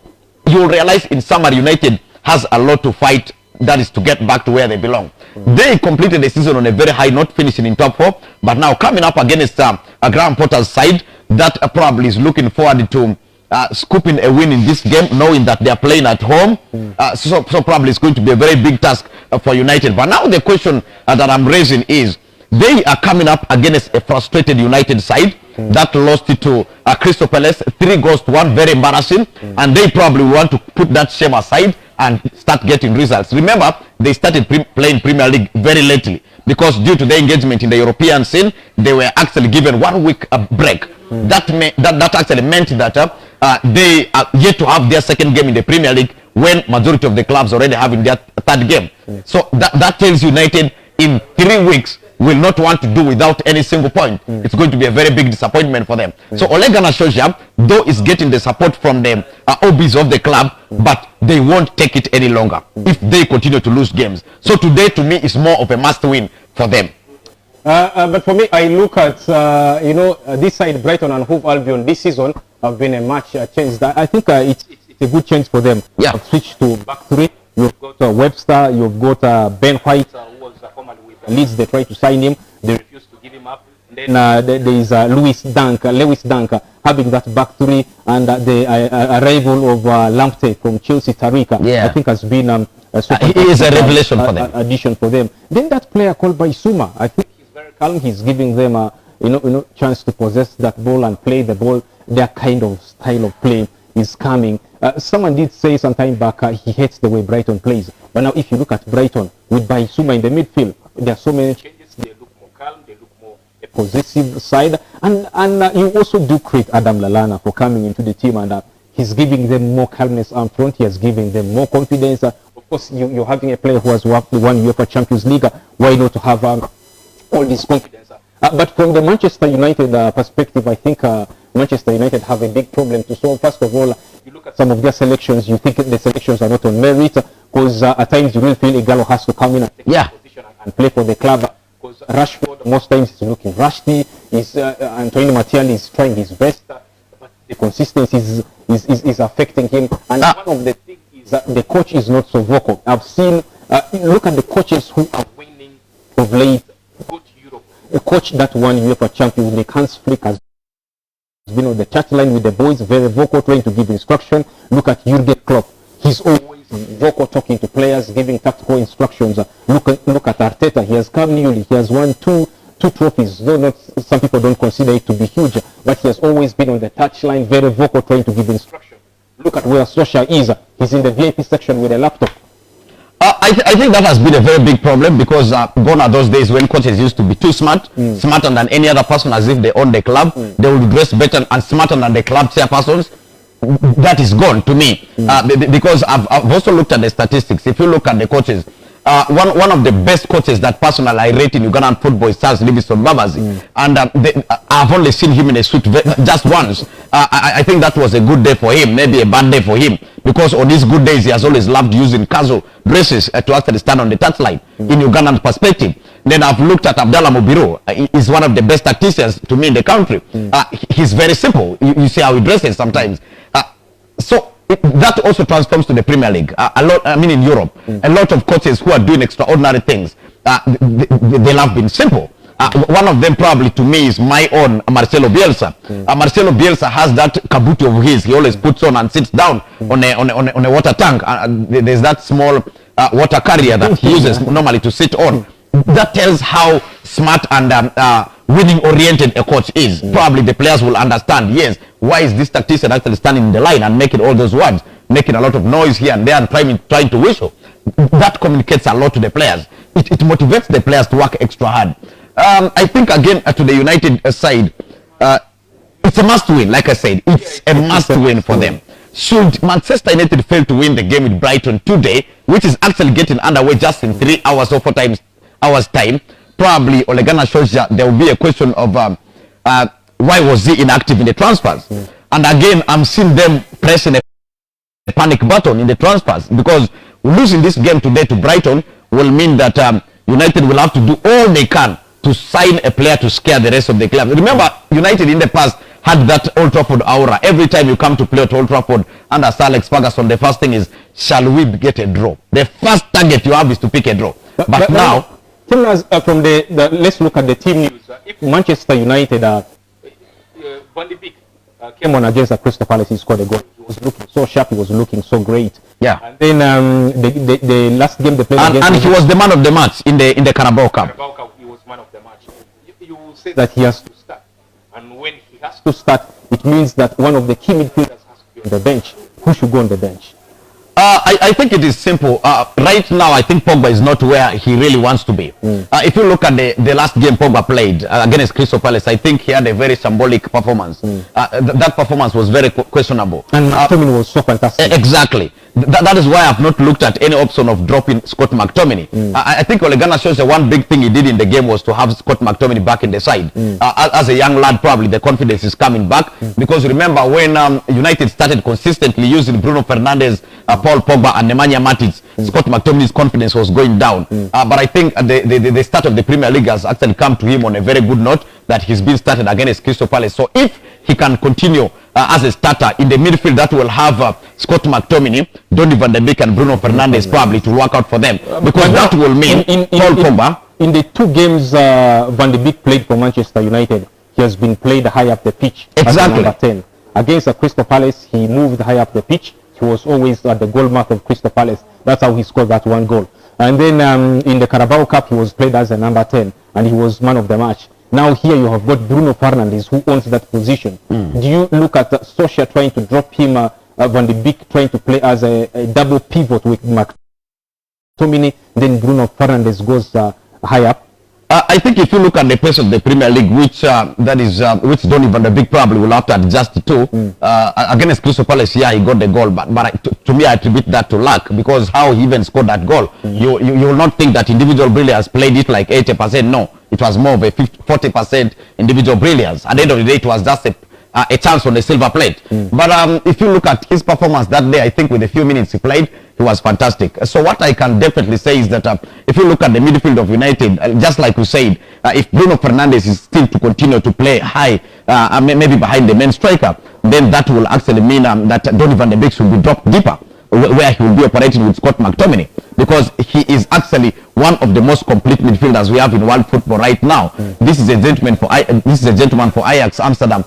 you'll realize in summer United has a lot to fight, that is to get back to where they belong. They completed the season on a very high note, finishing in top 4, but now coming up against a Graham Potter's side that probably is looking forward to scooping a win in this game, knowing that they are playing at home. So probably it's going to be a very big task for United. But now the question that I'm raising is, they are coming up against a frustrated United side that lost it to Crystal Palace 3-1, very embarrassing, and they probably want to put that shame aside and start getting results. Remember, they started playing Premier League very lately because due to their engagement in the European scene, they were actually given 1 week break. That actually meant that they are yet to have their second game in the Premier League when majority of the clubs already having their third game. So that tells United in 3 weeks will not want to do without any single point. It's going to be a very big disappointment for them. So Ole Gunnar Solskjaer, though, is getting the support from the OBs of the club, but they won't take it any longer if they continue to lose games. So today, to me, is more of a must-win for them. But for me, I look at this side, Brighton and Hove Albion this season have been a match change. I think it's a good change for them. Yeah. Have switched to back three. You've got Webster, you've got Ben White, who was formerly with Leeds. They tried to sign him, they refused to give him up. And then there is Lewis Dunk having that back three, and the arrival of Lamptey from Chelsea, Tariq, I think has been he is a revelation for them. Addition for them. Then that player called Baisuma, I think he's very calm. He's giving them a chance to possess that ball and play the ball. Their kind of style of play is coming. Someone did say some time back he hates the way Brighton plays. But now if you look at Brighton with Baisuma in the midfield, there are so many changes. They look more calm. They look more a possessive side. And you also do credit Adam Lallana for coming into the team, and he's giving them more calmness up front. He has given them more confidence. Of course, you're having a player who has won UEFA Champions League. Why not to have all this confidence? But from the Manchester United perspective, I think Manchester United have a big problem to solve. First of all, you look at some of their selections, you think the selections are not on merit, because at times you really feel Ighalo has to come in and take his position and play for the club. Because Rashford most times is looking rusty. Antonio Martial is trying his best, but the consistency is affecting him. And one of the things is that the coach is not so vocal. I've seen, look at the coaches who are winning of late. Go to Europe. A coach that won UEFA Champions League, Hans Flick, has been on the touchline with the boys, very vocal, trying to give instruction. Look at Jurgen Klopp. He's always vocal, talking to players, giving tactical instructions. Look at Arteta. He has come newly. He has won two trophies. Though not, some people don't consider it to be huge, but he has always been on the touchline, very vocal, trying to give instruction. Look at where Solskjaer is. He's in the VIP section with a laptop. I think that has been a very big problem, because gone are those days when coaches used to be too smart, smarter than any other person, as if they own the club. They would dress better and smarter than the club chairpersons. That is gone to me, because I've also looked at the statistics. If you look at the coaches, one of the best coaches that personally I rate in Ugandan football is Charles Livingstone Babazi, and I've only seen him in a suit just once. I think that was a good day for him, maybe a bad day for him, because on his good days he has always loved using casual dresses to actually stand on the touchline in Ugandan perspective. Then I've looked at Abdallah Mobiro. He's one of the best tacticians to me in the country. He's very simple. You see how he dresses sometimes. So that also transforms to the Premier League. In Europe, a lot of coaches who are doing extraordinary things, they have been simple. One of them probably to me is my own Marcelo Bielsa. Marcelo Bielsa has that kabuki of his. He always puts on and sits down on a water tank. There's that small water carrier that he uses normally to sit on. That tells how smart and winning oriented a coach is. Probably the players will understand, yes, why is this tactician actually standing in the line and making all those words, making a lot of noise here and there and trying to whistle. That communicates a lot to the players. It motivates the players to work extra hard. I think again to the United side, it's a must win. Like I said, it's a must win for them. Should Manchester United fail to win the game with Brighton today, which is actually getting underway just in 3 hours or 4 hours time, probably Ole Gunnar Solskjaer, there will be a question of why was he inactive in the transfers? And again, I'm seeing them pressing a panic button in the transfers, because losing this game today to Brighton will mean that United will have to do all they can to sign a player to scare the rest of the club. Remember, United in the past had that Old Trafford aura. Every time you come to play at Old Trafford under Sir Alex Ferguson, the first thing is, shall we get a draw? The first target you have is to pick a draw. But now, from the let's look at the team news. If Manchester United, Van de Beek came on against Crystal Palace, he scored a goal. He was looking so sharp. He was looking so great. Yeah. And then the last game they played and he was the man of the match in the Carabao Cup. He was man of the match. You will say that he has to start, and when he has to start, it means that one of the key midfielders has to be on the bench. Who should go on the bench? I think it is simple. Right now, I think Pogba is not where he really wants to be. If you look at the last game Pogba played against Crystal Palace, I think he had a very symbolic performance. That performance was very questionable. And McTominay was so fantastic. Exactly. That is why I've not looked at any option of dropping Scott McTominay. I think Ole Gunnar shows the one big thing he did in the game was to have Scott McTominay back in the side. As a young lad, probably the confidence is coming back, because remember when United started consistently using Bruno Fernandes, Paul Pogba and Nemanja Matic, Scott McTominay's confidence was going down. But I think the start of the Premier League has actually come to him on a very good note, that he's been started against Crystal Palace. So if he can continue as a starter in the midfield, that will have Scott McTominay, Donny van de Beek and Bruno Fernandes probably to work out for them, because that will mean Paul Pogba. In the two games Van de Beek played for Manchester United, he has been played high up the pitch. Exactly. Number 10. Against Crystal Palace, he moved high up the pitch. He was always at the goal mouth of Crystal Palace. That's how he scored that one goal. And then in the Carabao Cup, he was played as a number 10, and he was man of the match. Now here you have got Bruno Fernandes, who owns that position. Do you look at Solskjaer trying to drop him, Van de Beek trying to play as a double pivot with McTominay, then Bruno Fernandes goes high up? I think if you look at the pace of the Premier League, which which Donny van de Beek probably will have to adjust to, against Crystal Palace, yeah, he got the goal, but to me, I attribute that to luck, because how he even scored that goal, you will not think that individual brilliance played it like 80%. No, it was more of a 40% individual brilliance. At the end of the day, it was just a chance on the silver plate. But if you look at his performance that day, I think with the few minutes he played, he was fantastic. So what I can definitely say is that if you look at the midfield of United, just like you said, if Bruno Fernandes is still to continue to play high, maybe behind the main striker, then that will actually mean that Donny van de Beek should be dropped deeper, where he will be operating with Scott McTominay, because he is actually one of the most complete midfielders we have in world football right now. This is a gentleman for Ajax Amsterdam.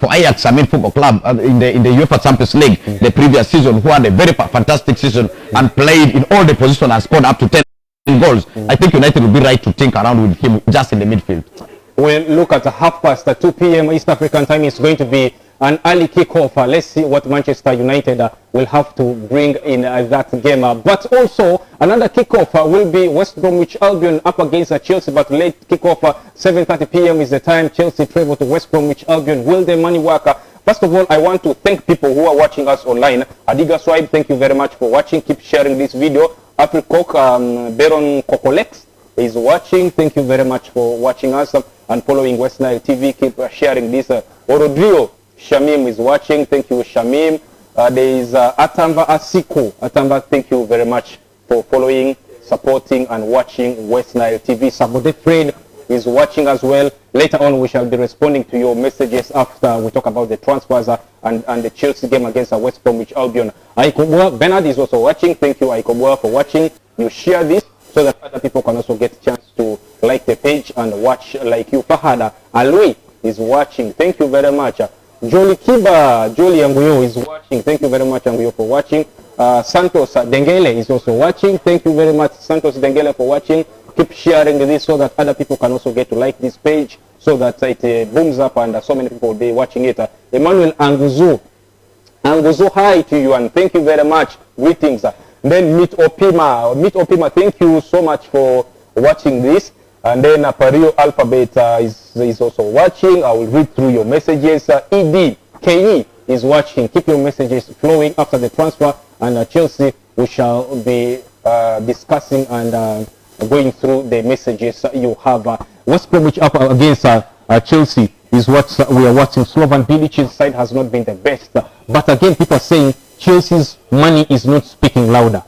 For Ajax, I mean football club in the UEFA Champions League the previous season, who had a very fantastic season and played in all the positions and scored up to 10 goals. I think United will be right to think around with him just in the midfield. We'll look at 2 p.m. East African time. It's going to be an early kickoff. Let's see what Manchester United will have to bring in that game. But also, another kickoff will be West Bromwich Albion up against Chelsea. But late kickoff, 7:30 p.m. is the time. Chelsea travel to West Bromwich Albion. Will the money work? First of all, I want to thank people who are watching us online. Adiga Swipe, thank you very much for watching. Keep sharing this video. Africock, Baron Kokolex is watching. Thank you very much for watching us and following West Nile TV. Keep sharing this. Orodrio Shamim is watching. Thank you, Shamim. There is Atamba Asiko. Atamba, thank you very much for following, supporting, and watching West Nile TV. Sabode Fred is watching as well. Later on, we shall be responding to your messages after we talk about the transfers and the Chelsea game against West Bromwich Albion. Aikobua Bernard is also watching. Thank you, Aikobua, for watching. You share this so that other people can also get a chance to like the page and watch like you. Fahada Alui is watching. Thank you very much. Jolly Kiba, Jolly Anguyo is watching. Thank you very much, Anguyo, for watching. Santos Dengele is also watching. Thank you very much, Santos Dengele, for watching. Keep sharing this so that other people can also get to like this page so that it booms up and so many people will be watching it. Emmanuel Anguzo, hi to you and thank you very much. Greetings. Then Meet Opima, thank you so much for watching this. And then Pario Alphabet is also watching. I will read through your messages. ED KE is watching. Keep your messages flowing after the transfer. And Chelsea, we shall be discussing and going through the messages you have. West Bromwich up against Chelsea. is what we are watching. Slovan Bilic's side has not been the best. But again, people are saying Chelsea's money is not speaking louder.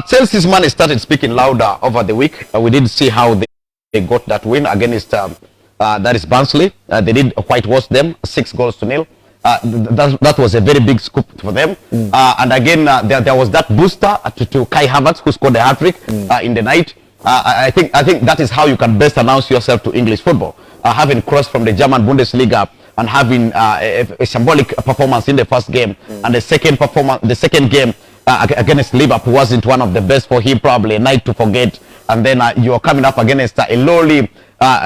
Chelsea's money started speaking louder over the week. We did see how they got that win against that is Barnsley. They did whitewash them 6-0. That was a very big scoop for them. And again, there was that booster to Kai Havertz, who scored a hat-trick in the night. I think that is how you can best announce yourself to English football. Having crossed from the German Bundesliga and having a symbolic performance in the first game, and the second game against Liverpool wasn't one of the best for him, probably a night to forget. And then you are coming up against a lowly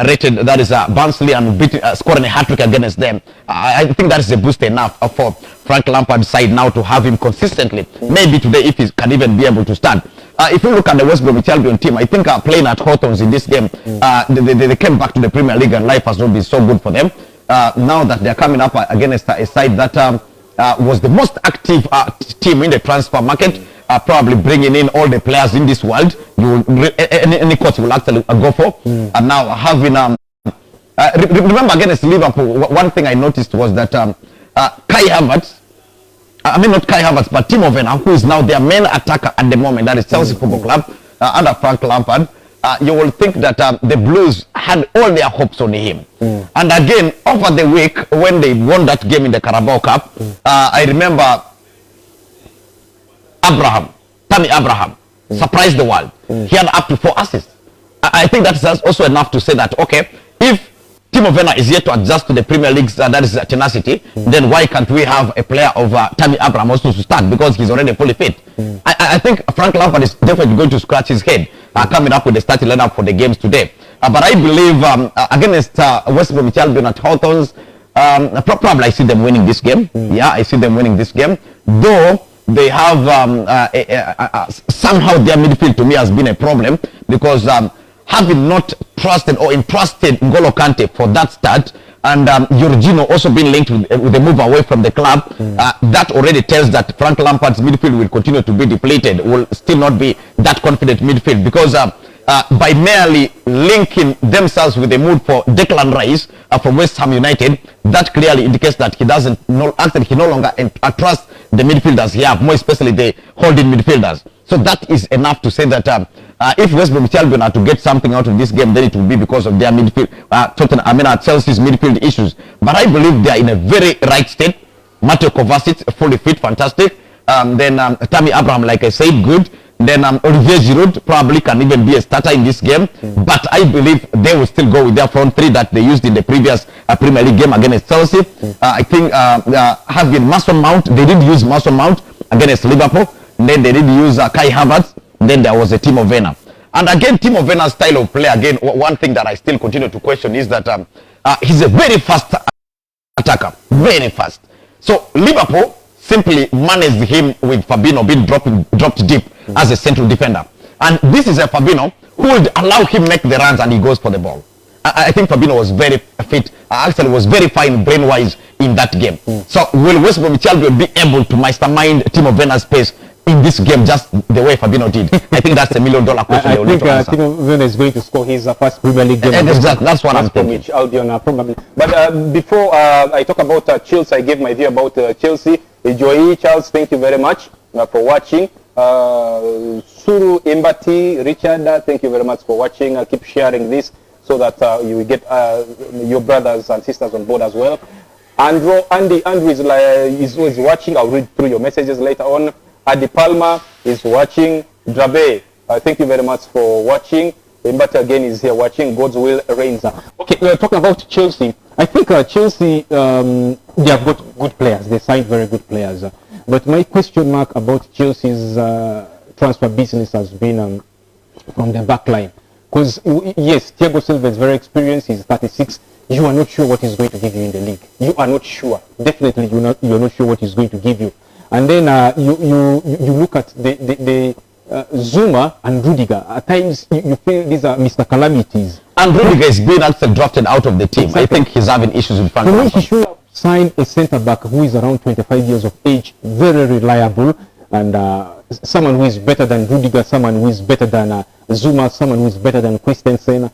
rated, that is Barnsley, and scoring a hat-trick against them. I think that is a boost enough for Frank Lampard's side now to have him consistently. Maybe today, if he can even be able to start. If you look at the West Bromwich Albion team, I think playing at Hawthorns in this game, they came back to the Premier League and life has not been so good for them. Now that they're coming up against a side that was the most active team in the transfer market, probably bringing in all the players in this world, any coach will actually go for. And now having remember against Liverpool, one thing I noticed was that Kai Havertz, I mean not Kai Havertz, but Timo Werner, who is now their main attacker at the moment, that is Chelsea Football Club, under Frank Lampard, you will think that the Blues had all their hopes on him. And again, over the week, when they won that game in the Carabao Cup, I remember Tammy Abraham, surprised the world. He had up to 4 assists. I think that's also enough to say that, okay, if Timo Werner is yet to adjust to the Premier League's that is tenacity, then why can't we have a player of Tammy Abraham also to start, because he's already fully fit? I think Frank Lampard is definitely going to scratch his head coming up with the starting lineup for the games today. But I believe against West Bromwich Albion at Hawthorns, probably I see them winning this game. Yeah, I see them winning this game. Though they have somehow their midfield to me has been a problem, because having not trusted or entrusted N'Golo Kante for that start, and Jorginho also being linked with a move away from the club, that already tells that Frank Lampard's midfield will continue to be depleted, will still not be that confident midfield, because by merely linking themselves with a mood for Declan Rice from West Ham United, that clearly indicates that he no longer trusts the midfielders he have, more especially the holding midfielders. So that is enough to say that if West Bromwich Albion are to get something out of this game, then it will be because of their midfield, Chelsea's midfield issues. But I believe they are in a very right state. Mateo Kovacic, fully fit, fantastic. Then Tammy Abraham, like I said, good. Then Olivier Giroud probably can even be a starter in this game. But I believe they will still go with their front three that they used in the previous Premier League game against Chelsea. I think having Mason Mount, they did use Mason Mount against Liverpool. Then they did use Kai Havertz. Then there was a Timo Werner. And again, Timo Werner's style of play, again, one thing that I still continue to question is that he's a very fast attacker. Very fast. So Liverpool simply managed him with Fabinho being dropped deep as a central defender. And this is a Fabinho who would allow him make the runs and he goes for the ball. I think Fabinho was very fit, actually was very fine brain-wise in that game. So will West Bromwich Albion be able to mastermind Timo Werner's pace in this game just the way Fabinho did? I think that's $1 million question. I think Timo Werner is going to score his first Premier League game. That's what I'm thinking. Albion, probably. But before I talk about Chelsea, I gave my view about Chelsea. Joy Charles, thank you very much for watching. Suru Imbati, Richard, thank you very much for watching. Keep sharing this so that you will get your brothers and sisters on board as well. Andy is watching. I'll read through your messages later on. Adi Palma is watching. Drabe, thank you very much for watching. Imbati again is here watching. God's will reigns. Okay, we're talking about Chelsea. I think Chelsea, they have got good players. They signed very good players. But my question mark about Chelsea's transfer business has been from the back line. Because, yes, Thiago Silva is very experienced. He's 36. You are not sure what he's going to give you in the league. You are not sure. Definitely, you're not sure what he's going to give you. And then you look at the Zuma and Rudiger. At times, you feel these are Mr. Calamities. And Rudiger is being actually drafted out of the team. Exactly. I think he's having issues with Frank Lampard. He should have signed a centre-back who is around 25 years of age, very reliable, and someone who is better than Rudiger, someone who is better than Zuma, someone who is better than Christensen.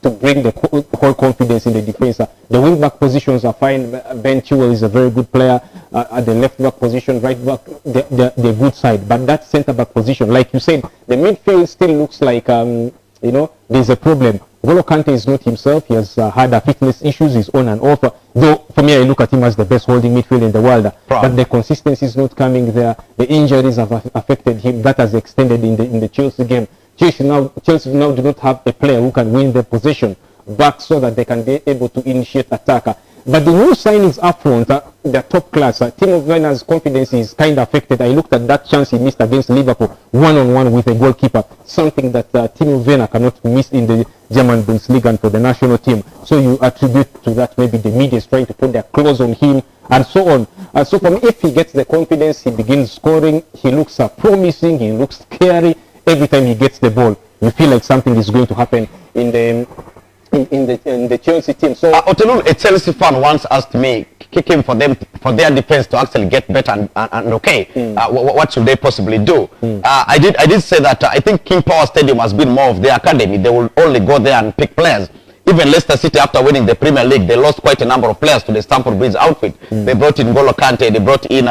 to bring the whole confidence in the defense. The wing back positions are fine. Ben Chilwell is a very good player at the left back position, right back, the good side. But that centre back position, like you said, the midfield still looks like there's a problem. Golo Kante is not himself. He has had fitness issues, he's on and off. Though for me, I look at him as the best holding midfield in the world. But the consistency is not coming there. The injuries have affected him. That has extended in the Chelsea game. Chelsea now do not have a player who can win the possession back so that they can be able to initiate attack. But the new signings up front, they're top class. Timo Werner's confidence is kind of affected. I looked at that chance he missed against Liverpool, one-on-one with a goalkeeper, something that Timo Werner cannot miss in the German Bundesliga and for the national team. So you attribute to that maybe the media is trying to put their claws on him and so on. So for me, if he gets the confidence, he begins scoring, he looks promising, he looks scary. Every time he gets the ball, you feel like something is going to happen in the Chelsea team. So Otelul, a Chelsea fan once asked me, kicking for their defense to actually get better and okay, what should they possibly do? I did say that I think King Power Stadium has been more of their academy. They will only go there and pick players. Even Leicester City, after winning the Premier League, they lost quite a number of players to the Stamford Bridge outfit. They brought in Golo Kante, they brought in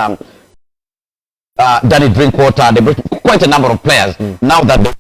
Danny Drinkwater, they brought quite a number of players. Now that they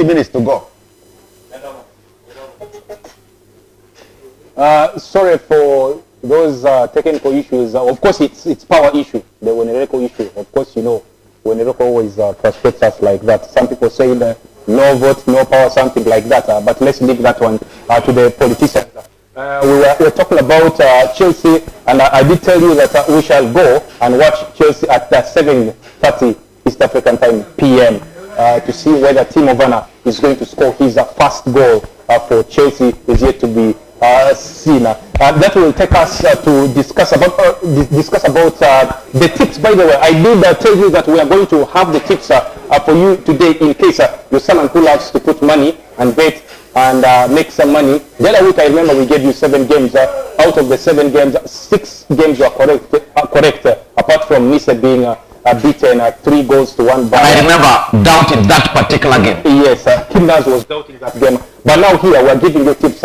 minutes to go. Sorry for those technical issues. Of course, it's power issue, the Wenereko issue. Of course, you know, Wenereko always frustrates us like that. Some people say that no vote, no power, something like that. But let's leave that one to the politicians. We were talking about Chelsea, and I did tell you that we shall go and watch Chelsea at 7:30 East African time PM to see whether Timo Werner is going to score his first goal for Chelsea is yet to be seen. That will take us to discuss about the tips. By the way, I did tell you that we are going to have the tips for you today in case you're someone who loves to put money and bet and make some money. The other week I remember we gave you 7 games. Out of the 7 games, 6 games were correct apart from Nice being beaten 3 goals to 1. I remember doubting that particular game. Yes, Kinders was doubting that game. But now here we're giving you tips.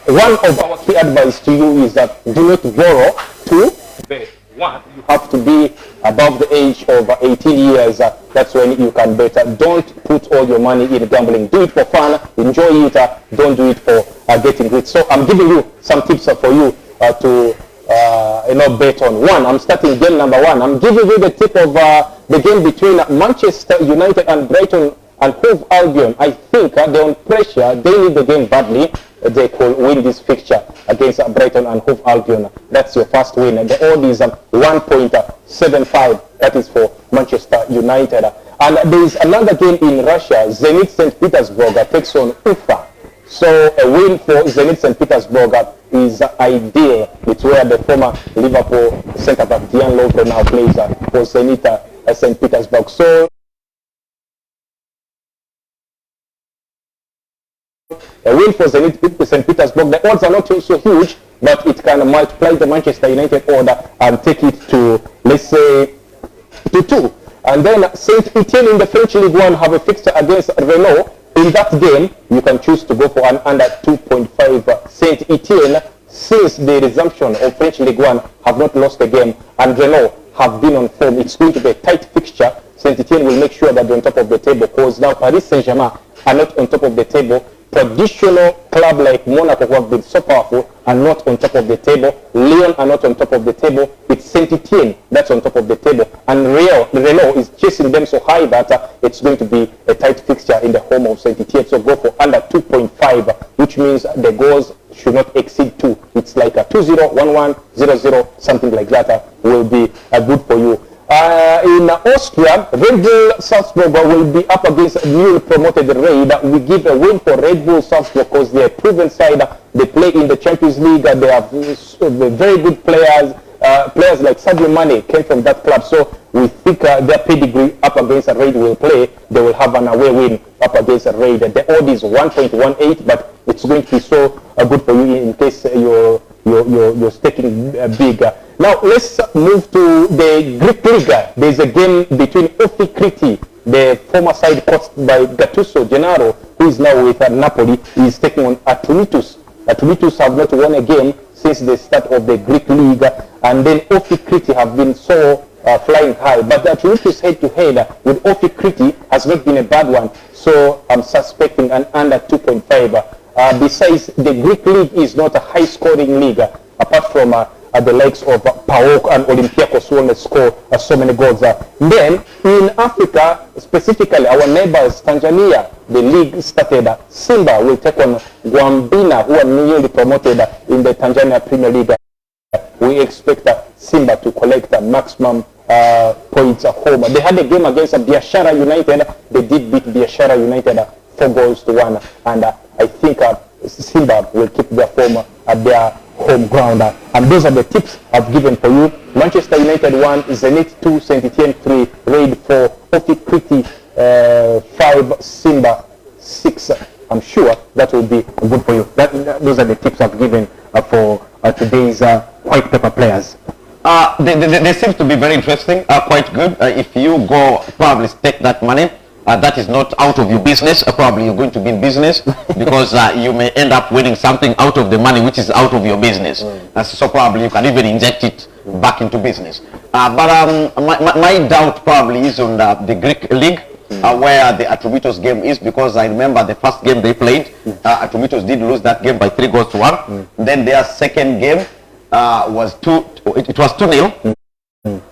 One of our key advice to you is that do not borrow to bet. One, you have to be above the age of 18 years. That's when you can bet. Don't put all your money in gambling. Do it for fun. Enjoy it. Don't do it for getting rich. So I'm giving you some tips for you to bet on. One, I'm starting game number 1. I'm giving you the tip of the game between Manchester United and Brighton and Hove Albion. I think they're on pressure. They need the game badly. They could win this fixture against Brighton and Hove Albion. That's your first win. The odd is 1.75. That is for Manchester United. And there is another game in Russia. Zenit St. Petersburg takes on Ufa. So a win for Zenit St. Petersburg is ideal. It's where the former Liverpool centre-back Dian Lovre now plays for Zenit St. Petersburg. So a win for Zenit St. Petersburg. The odds are not so huge, but it can multiply the Manchester United order and take it to, let's say, to 2. And then Saint Etienne in the French League 1 have a fixture against Renault. In that game, you can choose to go for an under 2.5. Saint Etienne, since the resumption of French League 1, have not lost a game, and Renault have been on form. It's going to be a tight fixture. Saint Etienne will make sure that they're on top of the table, because now Paris Saint-Germain are not on top of the table. Traditional club like Monaco, who have been so powerful, are not on top of the table. Lyon are not on top of the table. It's Saint Etienne that's on top of the table. And Renault is chasing them so high that it's going to be a tight fixture in the home of Saint Etienne. So go for under 2.5, which means the goals should not exceed 2. It's like a 2-0, 1-1, 0-0, something like that will be good for you. In Austria, Red Bull Salzburg will be up against newly promoted Raid. We give a win for Red Bull Salzburg because they're a proven side. They play in the Champions League. They have very good players. Players like Sadio Mane came from that club. So we think their pedigree up against a Raid will play. They will have an away win up against a Raid. The odd is 1.18, but it's going to be so good for you in case you're staking big. Now let's move to the Greek League. There's a game between Ofi Kriti, the former side coached by Gattuso Gennaro, who is now with Napoli. He is taking on Atromitos. Atromitos have not won a game since the start of the Greek League, and then Ofi Kriti have been so flying high. But the Atromitos head-to-head with Ofi Kriti has not been a bad one, so I'm suspecting an under 2.5. Besides, the Greek League is not a high-scoring league, apart from the likes of PAOK and Olympiacos who only score so many goals. Then, in Africa, specifically our neighbors, Tanzania, the league started. Simba will take on Gwambina, who are newly promoted in the Tanzania Premier League. We expect Simba to collect maximum points at home. They had a game against Biashara United. They did beat Biashara United 4-1, and I think Simba will keep their form at their home ground. And those are the tips I've given for you. Manchester United 1, Zenit 2, Saint Etienne 3, Raid 4, Ofi Kriti 5, Simba 6. I'm sure that will be good for you. Those are the tips I've given for today's white paper players. They seem to be very interesting, quite good. If you go probably stake that money, that is not out of your business. Probably you're going to be in business because you may end up winning something out of the money which is out of your business. So probably you can even inject it back into business. But my doubt probably is on the Greek league. Where the Atromitos game is, because I remember the first game they played, Atromitos did lose that game by 3-1. Then their second game was 2-0.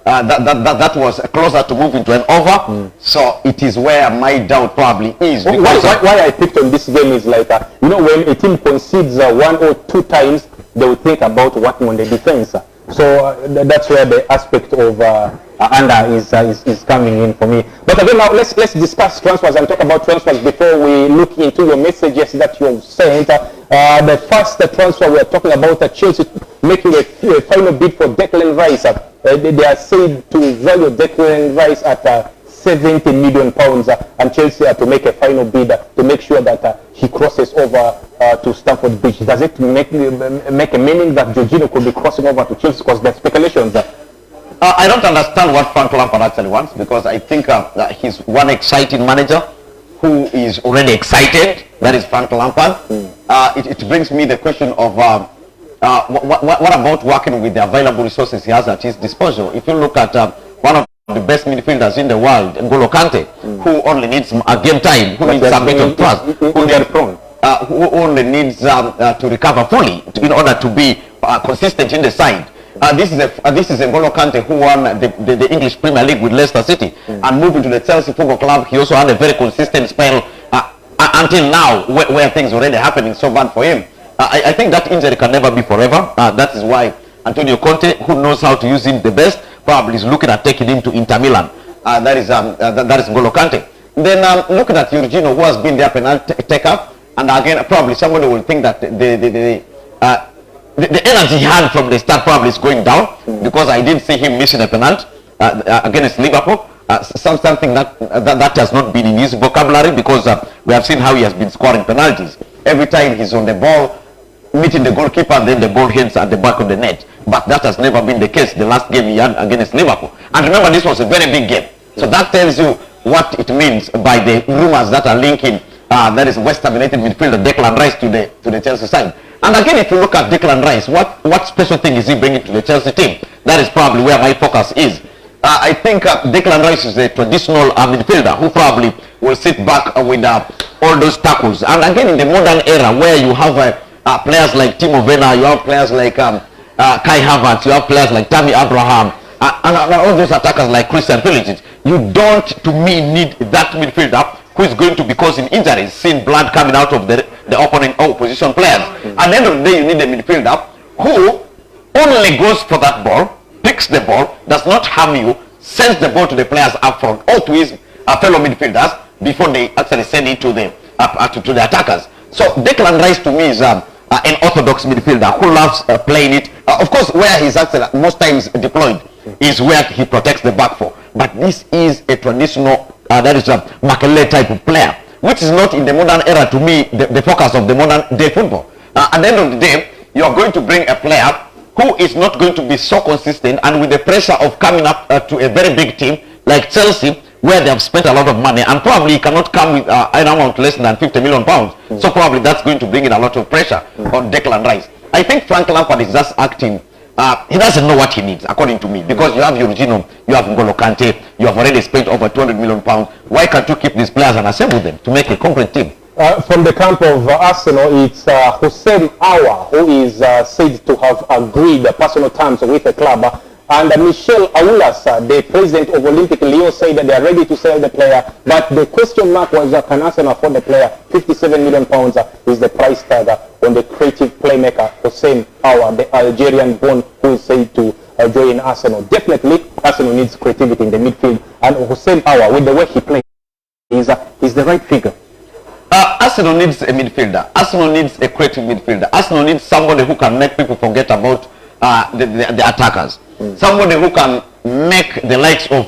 That was closer to moving to an over. So it is where my doubt probably is. Why I picked on this game is like, when a team concedes 1 or 2 times, they will think about working on the defense. So that's where the aspect of under is coming in for me. But again, now let's discuss transfers and talk about transfers before we look into your messages that you've sent. The first transfer we are talking about, Chelsea making a final bid for Declan Rice. They are said to value Declan Rice at 70 million pounds, and Chelsea are to make a final bid to make sure that he crosses over to Stamford Bridge. Does it make a meaning that Jorginho could be crossing over to Chelsea? Because there's speculations. I don't understand what Frank Lampard actually wants, because I think he's one exciting manager who is already excited. That is Frank Lampard. It brings me the question of what about working with the available resources he has at his disposal? If you look at one of the best midfielders in the world, N'Golo Kante, who only needs a game time, who needs a bit of trust, who only needs to recover fully in order to be consistent in the side. This is N'Golo Kante, who won the English Premier League with Leicester City, and moving to the Chelsea Football Club. He also had a very consistent spell until now, where things are already happening so bad for him. I think that injury can never be forever. That is why Antonio Conte, who knows how to use him the best, probably is looking at taking him to Inter Milan. That is N'Golo Kante. Then looking at Jorginho, who has been their penalty taker, and again probably somebody will think that the energy he had from the start probably is going down, because I didn't see him missing a penalty against Liverpool. Something that has not been in his vocabulary, because we have seen how he has been scoring penalties. Every time he's on the ball, meeting the goalkeeper, and then the ball hits at the back of the net. But that has never been the case the last game he had against Liverpool. And remember, this was a very big game. So that tells you what it means by the rumors that are linking that is West Ham United midfielder Declan Rice to the Chelsea side. And again, if you look at Declan Rice, what special thing is he bringing to the Chelsea team? That is probably where my focus is. I think Declan Rice is a traditional midfielder who probably will sit back with all those tackles. And again, in the modern era where you have players like Timo Werner, you have players like Kai Havertz, you have players like Tammy Abraham, and all those attackers like Christian Pulisic, you don't, to me, need that midfielder who is going to be causing injuries, seeing blood coming out of the opposition players. At the end of the day, you need a midfielder who only goes for that ball, picks the ball, does not harm you, sends the ball to the players up front or to his fellow midfielders before they actually send it to the attackers. So Declan Rice to me is an orthodox midfielder who loves playing it. Of course, where he's actually most times deployed is where he protects the back four. But this is a traditional, that is a Makelele type of player, which is not in the modern era, to me, the focus of the modern day football. At the end of the day, you are going to bring a player who is not going to be so consistent, and with the pressure of coming up to a very big team like Chelsea, where they have spent a lot of money, and probably cannot come with an amount less than 50 million pounds. So probably that's going to bring in a lot of pressure on Declan Rice. I think Frank Lampard is just acting. He doesn't know what he needs, according to me, because you have Jorginho, you have N'Golo Kante, you have already spent over 200 million pounds. Why can't you keep these players and assemble them to make a complete team? From the camp of Arsenal, it's Hossein Aouar, who is said to have agreed personal terms with the club. And Michel Aulas, the president of Olympic Lyon, said that they are ready to sell the player. But the question mark was, can Arsenal afford the player? 57 million pounds is the price tag on the creative playmaker Hossein Aouar, the Algerian-born, who is said to join Arsenal. Definitely, Arsenal needs creativity in the midfield. And Hossein Aouar, with the way he plays, is the right figure. Arsenal needs a midfielder. Arsenal needs a creative midfielder. Arsenal needs somebody who can make people forget about the attackers. Somebody who can make the likes of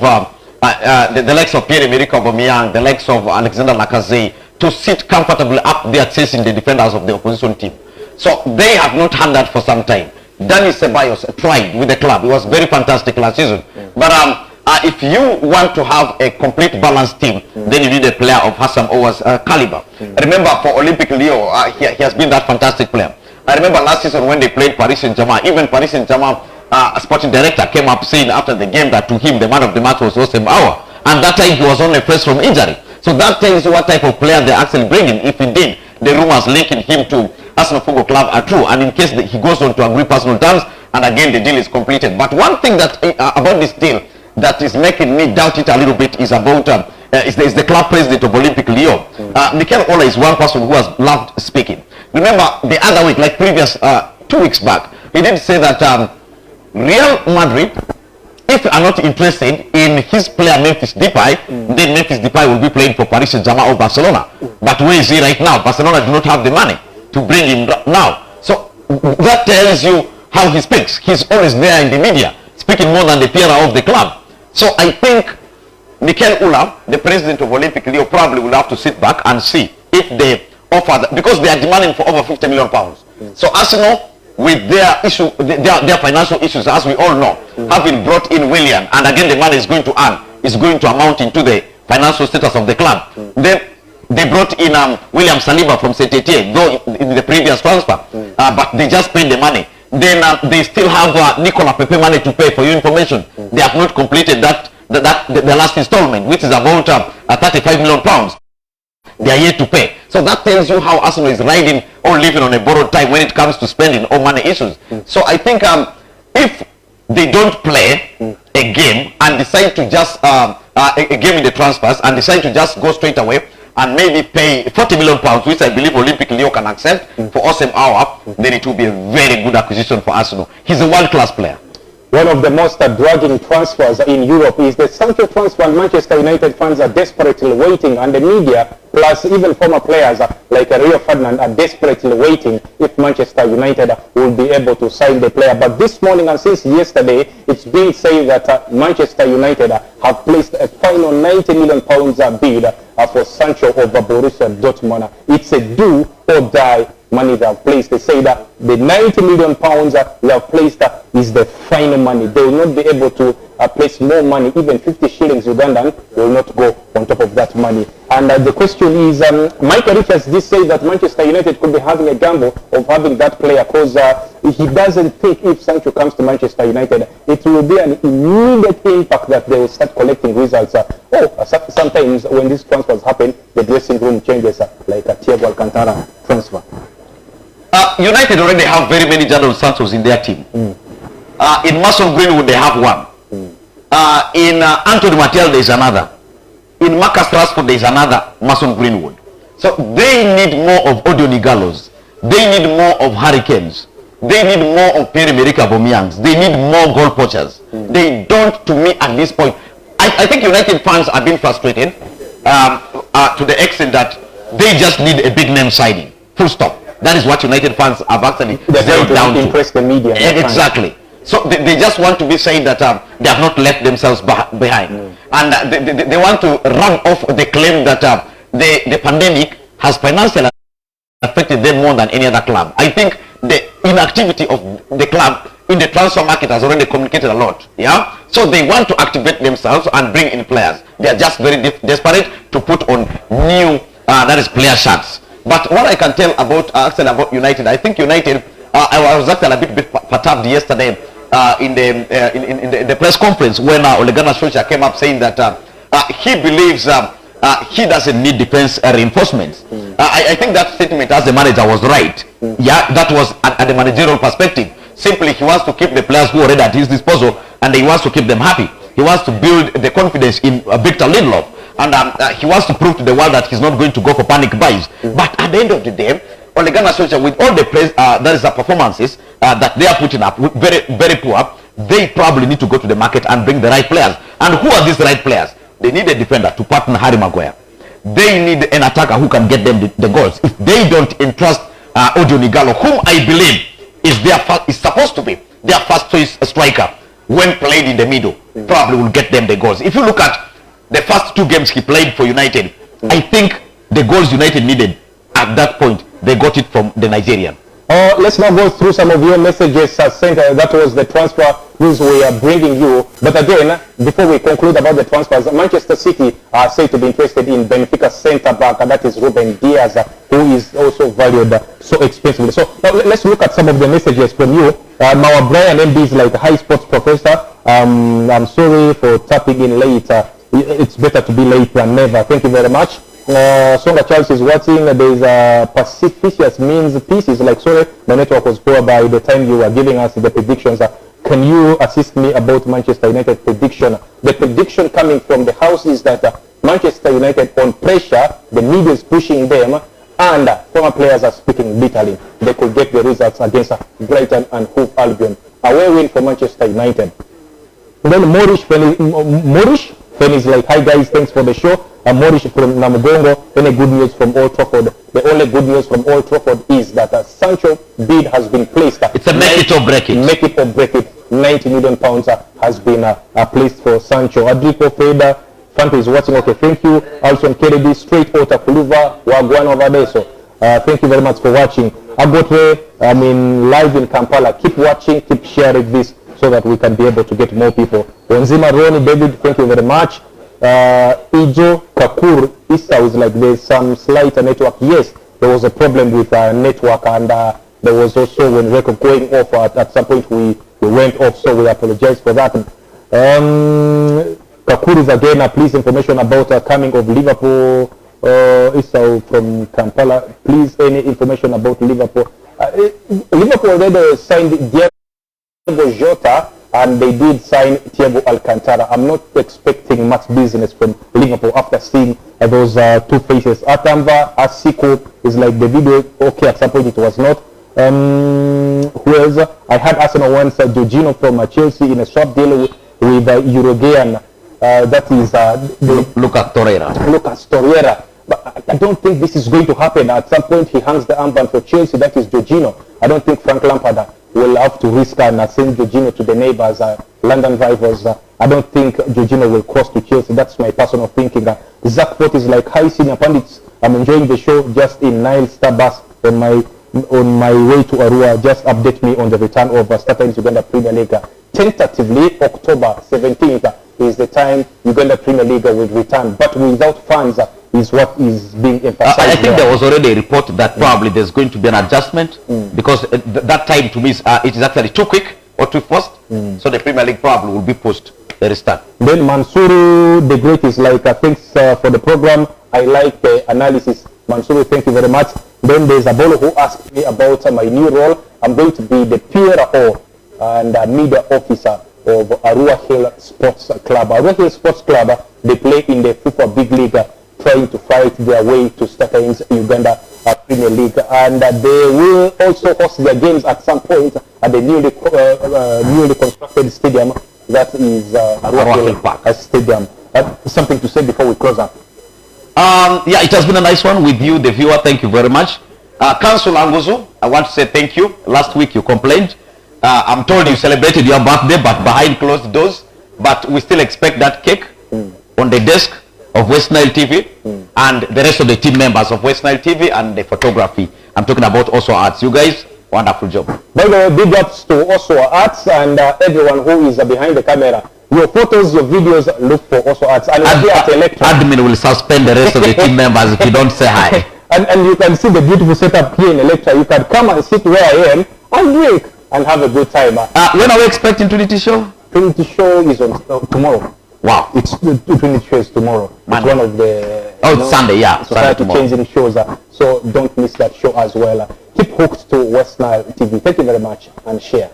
Pierre-Emerick Aubameyang, the likes of Alexander Lacazette, to sit comfortably up there chasing the defenders of the opposition team. So they have not had that for some time. Dani Ceballos tried with the club. It was very fantastic last season. But if you want to have a complete balanced team, then you need a player of Hassan Owa's caliber. Remember, for Olympic Leo, he has been that fantastic player. I remember last season when they played Paris Saint-Germain, even Paris Saint-Germain sporting director came up saying after the game that to him the man of the match was Osem Awa, and that time he was only fresh from injury. So that tells you what type of player they're actually bringing, if indeed the rumors linking him to Arsenal Football Club are true, and in case he goes on to agree personal terms, and again the deal is completed. But one thing that about this deal that is making me doubt it a little bit is about is the club president of Olympic Lyon. Mikel Ola is one person who has loved speaking. Remember the other week, like previous 2 weeks back, he did say that Real Madrid, if are not interested in his player Memphis Depay, then Memphis Depay will be playing for Paris Saint-Germain or Barcelona. But where is he right now? Barcelona do not have the money to bring him now. So that tells you how he speaks. He's always there in the media, speaking more than the PR of the club. So I think Mikel Ola, the president of Olympic Lyon, probably will have to sit back and see if they offer because they are demanding for over 50 million pounds. So Arsenal, with their issue, their financial issues, as we all know, having brought in Willian, and again the money is going to earn, is going to amount into the financial status of the club. Then they brought in William Saliba from Saint Etienne, though in the previous transfer, but they just paid the money. Then they still have Nicola Pepe money to pay. For your information, they have not completed the last installment, which is about 35 million pounds. They are yet to pay. So that tells you how Arsenal is riding or living on a borrowed time when it comes to spending or money issues. So I think if they don't play a game and decide to just a game in the transfers and decide to just go straight away and maybe pay 40 million pounds, which I believe Olympic Lyon can accept for Osem Awa, then it will be a very good acquisition for Arsenal. He's a world-class player. One of the most dragging transfers in Europe is the Sancho transfer, and Manchester United fans are desperately waiting, and the media, plus even former players like Rio Ferdinand, are desperately waiting if Manchester United will be able to sign the player. But this morning and since yesterday, it's been said that Manchester United have placed a final £90 million bid for Sancho over Borussia Dortmund. It's a do or die money they have placed. They say that the £90 million they have placed is the final money. They will not be able to place more money. Even 50 shillings Ugandan will not go on top of that money. And the question is, Michael Richards did say that Manchester United could be having a gamble of having that player because he doesn't think if Sancho comes to Manchester United, it will be an immediate impact that they will start collecting results. Sometimes when these transfers happen, the dressing room changes, like a Thiago Alcantara transfer. United already have very many Jadon Santos in their team. In Mason Greenwood, they have one. In Anthony Martial, there is another. In Marcus Rashford, there is another Mason Greenwood. So they need more of Odion Igallos. They need more of Hurricanes. They need more of Pierre-Emerick Aubameyangs. They need more goal poachers. They don't, to me, at this point. I think United fans are being frustrated to the extent that they just need a big name signing. Full stop. That is what United fans have actually zeroed down to. Impress the media. Exactly. So they just want to be saying that they have not left themselves behind. And they want to run off the claim that the pandemic has financially affected them more than any other club. I think the inactivity of the club in the transfer market has already communicated a lot. Yeah. So they want to activate themselves and bring in players. They are just very desperate to put on new that is player shirts. But what I can tell about United, I think United, I was actually a bit perturbed yesterday in the press conference when Ole Gunnar Solskjaer came up saying that he believes he doesn't need defense reinforcements. I think that statement as the manager was right. Yeah, that was at the managerial perspective. Simply, he wants to keep the players who are already at his disposal, and he wants to keep them happy. He wants to build the confidence in Victor Lindelof. And he wants to prove to the world that he's not going to go for panic buys. But at the end of the day, Ole Gunnar Solskjaer, with all the performances that they are putting up, very, very poor, they probably need to go to the market and bring the right players. And who are these right players? They need a defender to partner Harry Maguire. They need an attacker who can get them the goals. If they don't entrust Odion Ighalo, whom I believe is supposed to be their first choice striker when played in the middle, probably will get them the goals. If you look at the first 2 games he played for United, I think the goals United needed at that point, they got it from the Nigerian. Let's now go through some of your messages sent. That was the transfer which we are bringing you. But again, before we conclude about the transfers, Manchester City are said to be interested in Benfica centre-back, and that is Ruben Diaz, who is also valued so expensively. So now let's look at some of the messages from you. Our Brian MB is like, hi sports professor, I'm sorry for tapping in late. It's better to be late than never. Thank you very much. Songa Charles is watching. There's a pacificious means pieces like, sorry, my network was poor by the time you were giving us the predictions. Can you assist me about Manchester United prediction? The prediction coming from the house is that Manchester United on pressure, the media is pushing them, and former players are speaking bitterly. They could get the results against Brighton and Hove Albion. Away win for Manchester United. And then Morish Fen is like, hi guys, thanks for the show. Morish from Namugongo. Any good news from Old Trafford? The only good news from Old Trafford is that Sancho bid has been placed. It's a make it or break it. Make it or break it. 90 million pounds has been placed for Sancho. Adrico Feda, Fanta is watching. Okay, thank you. Alson Kennedy, straight Ota Kuluva, Wagwan over there. So thank you very much for watching. Agotre, live in Kampala. Keep watching, keep sharing this so that we can be able to get more people. Onzima Ronnie, David, thank you very much. Ijo Kakur Issa is like, there's some slight network. Yes, there was a problem with network, and there was also when record going off at some point we went off, so we apologize for that. Kakur is again, please information about coming of Liverpool. Issa from Kampala, please any information about Liverpool. Liverpool already signed Diego Jota, and they did sign Thiago Alcantara. I'm not expecting much business from Liverpool after seeing those two faces. Atamba, Asiko is like the video, okay, at some point it was not. Who else? I had Arsenal once, Jorginho from Chelsea in a swap deal with Uruguayan. That is Lucas Torreira. But I don't think this is going to happen. At some point he hangs the armband for Chelsea, that is Jorginho. I don't think Frank Lampard will have to risk and send Jorginho to the neighbors, London rivals. I don't think Jorginho will cross to Chelsea. That's my personal thinking. Zach Fort is like, hi senior pundits, I'm enjoying the show, just in Nile Star bus on my way to Arua. Just update me on the return of Star Times Uganda Premier League. Tentatively October 17th is the time Uganda Premier League will return, but without fans is what is being emphasized. I think there was already a report that probably there's going to be an adjustment because that time to me it is actually too quick or too fast. So the Premier League probably will be pushed the restart. Then Mansuru the Great is like, thanks for the program. I like the analysis. Mansuru, thank you very much. Then there's Abolo who asked me about my new role. I'm going to be the PRO and media officer of Arua Hill Sports Club. Arua Hill Sports Club, they play in the FIFA Big League, trying to fight their way to Star Times Uganda Premier League, and they will also host their games at some point at the newly constructed stadium that is Arua Hill Park Stadium. Something to say before we close up? Yeah, it has been a nice one with you, the viewer. Thank you very much. Council Angozo, I want to say thank you. Last week you complained. I'm told you celebrated your birthday, but behind closed doors. But we still expect that cake on the desk of West Nile TV and the rest of the team members of West Nile TV and the photography. I'm talking about Also Arts. You guys, wonderful job. By the way, big ups to Also Arts and everyone who is behind the camera. Your photos, your videos, look for Also Arts. And admin will suspend the rest of the team members if you don't say hi. and you can see the beautiful setup here in Electra. You can come and sit where I am and drink and have a good time. When are we expecting Trinity Show? Trinity Show is on tomorrow. Wow. It's the Trinity Show is tomorrow. It's one of the it's Sunday, yeah. Society changing shows. So don't miss that show as well. Keep hooked to West Nile TV. Thank you very much and share.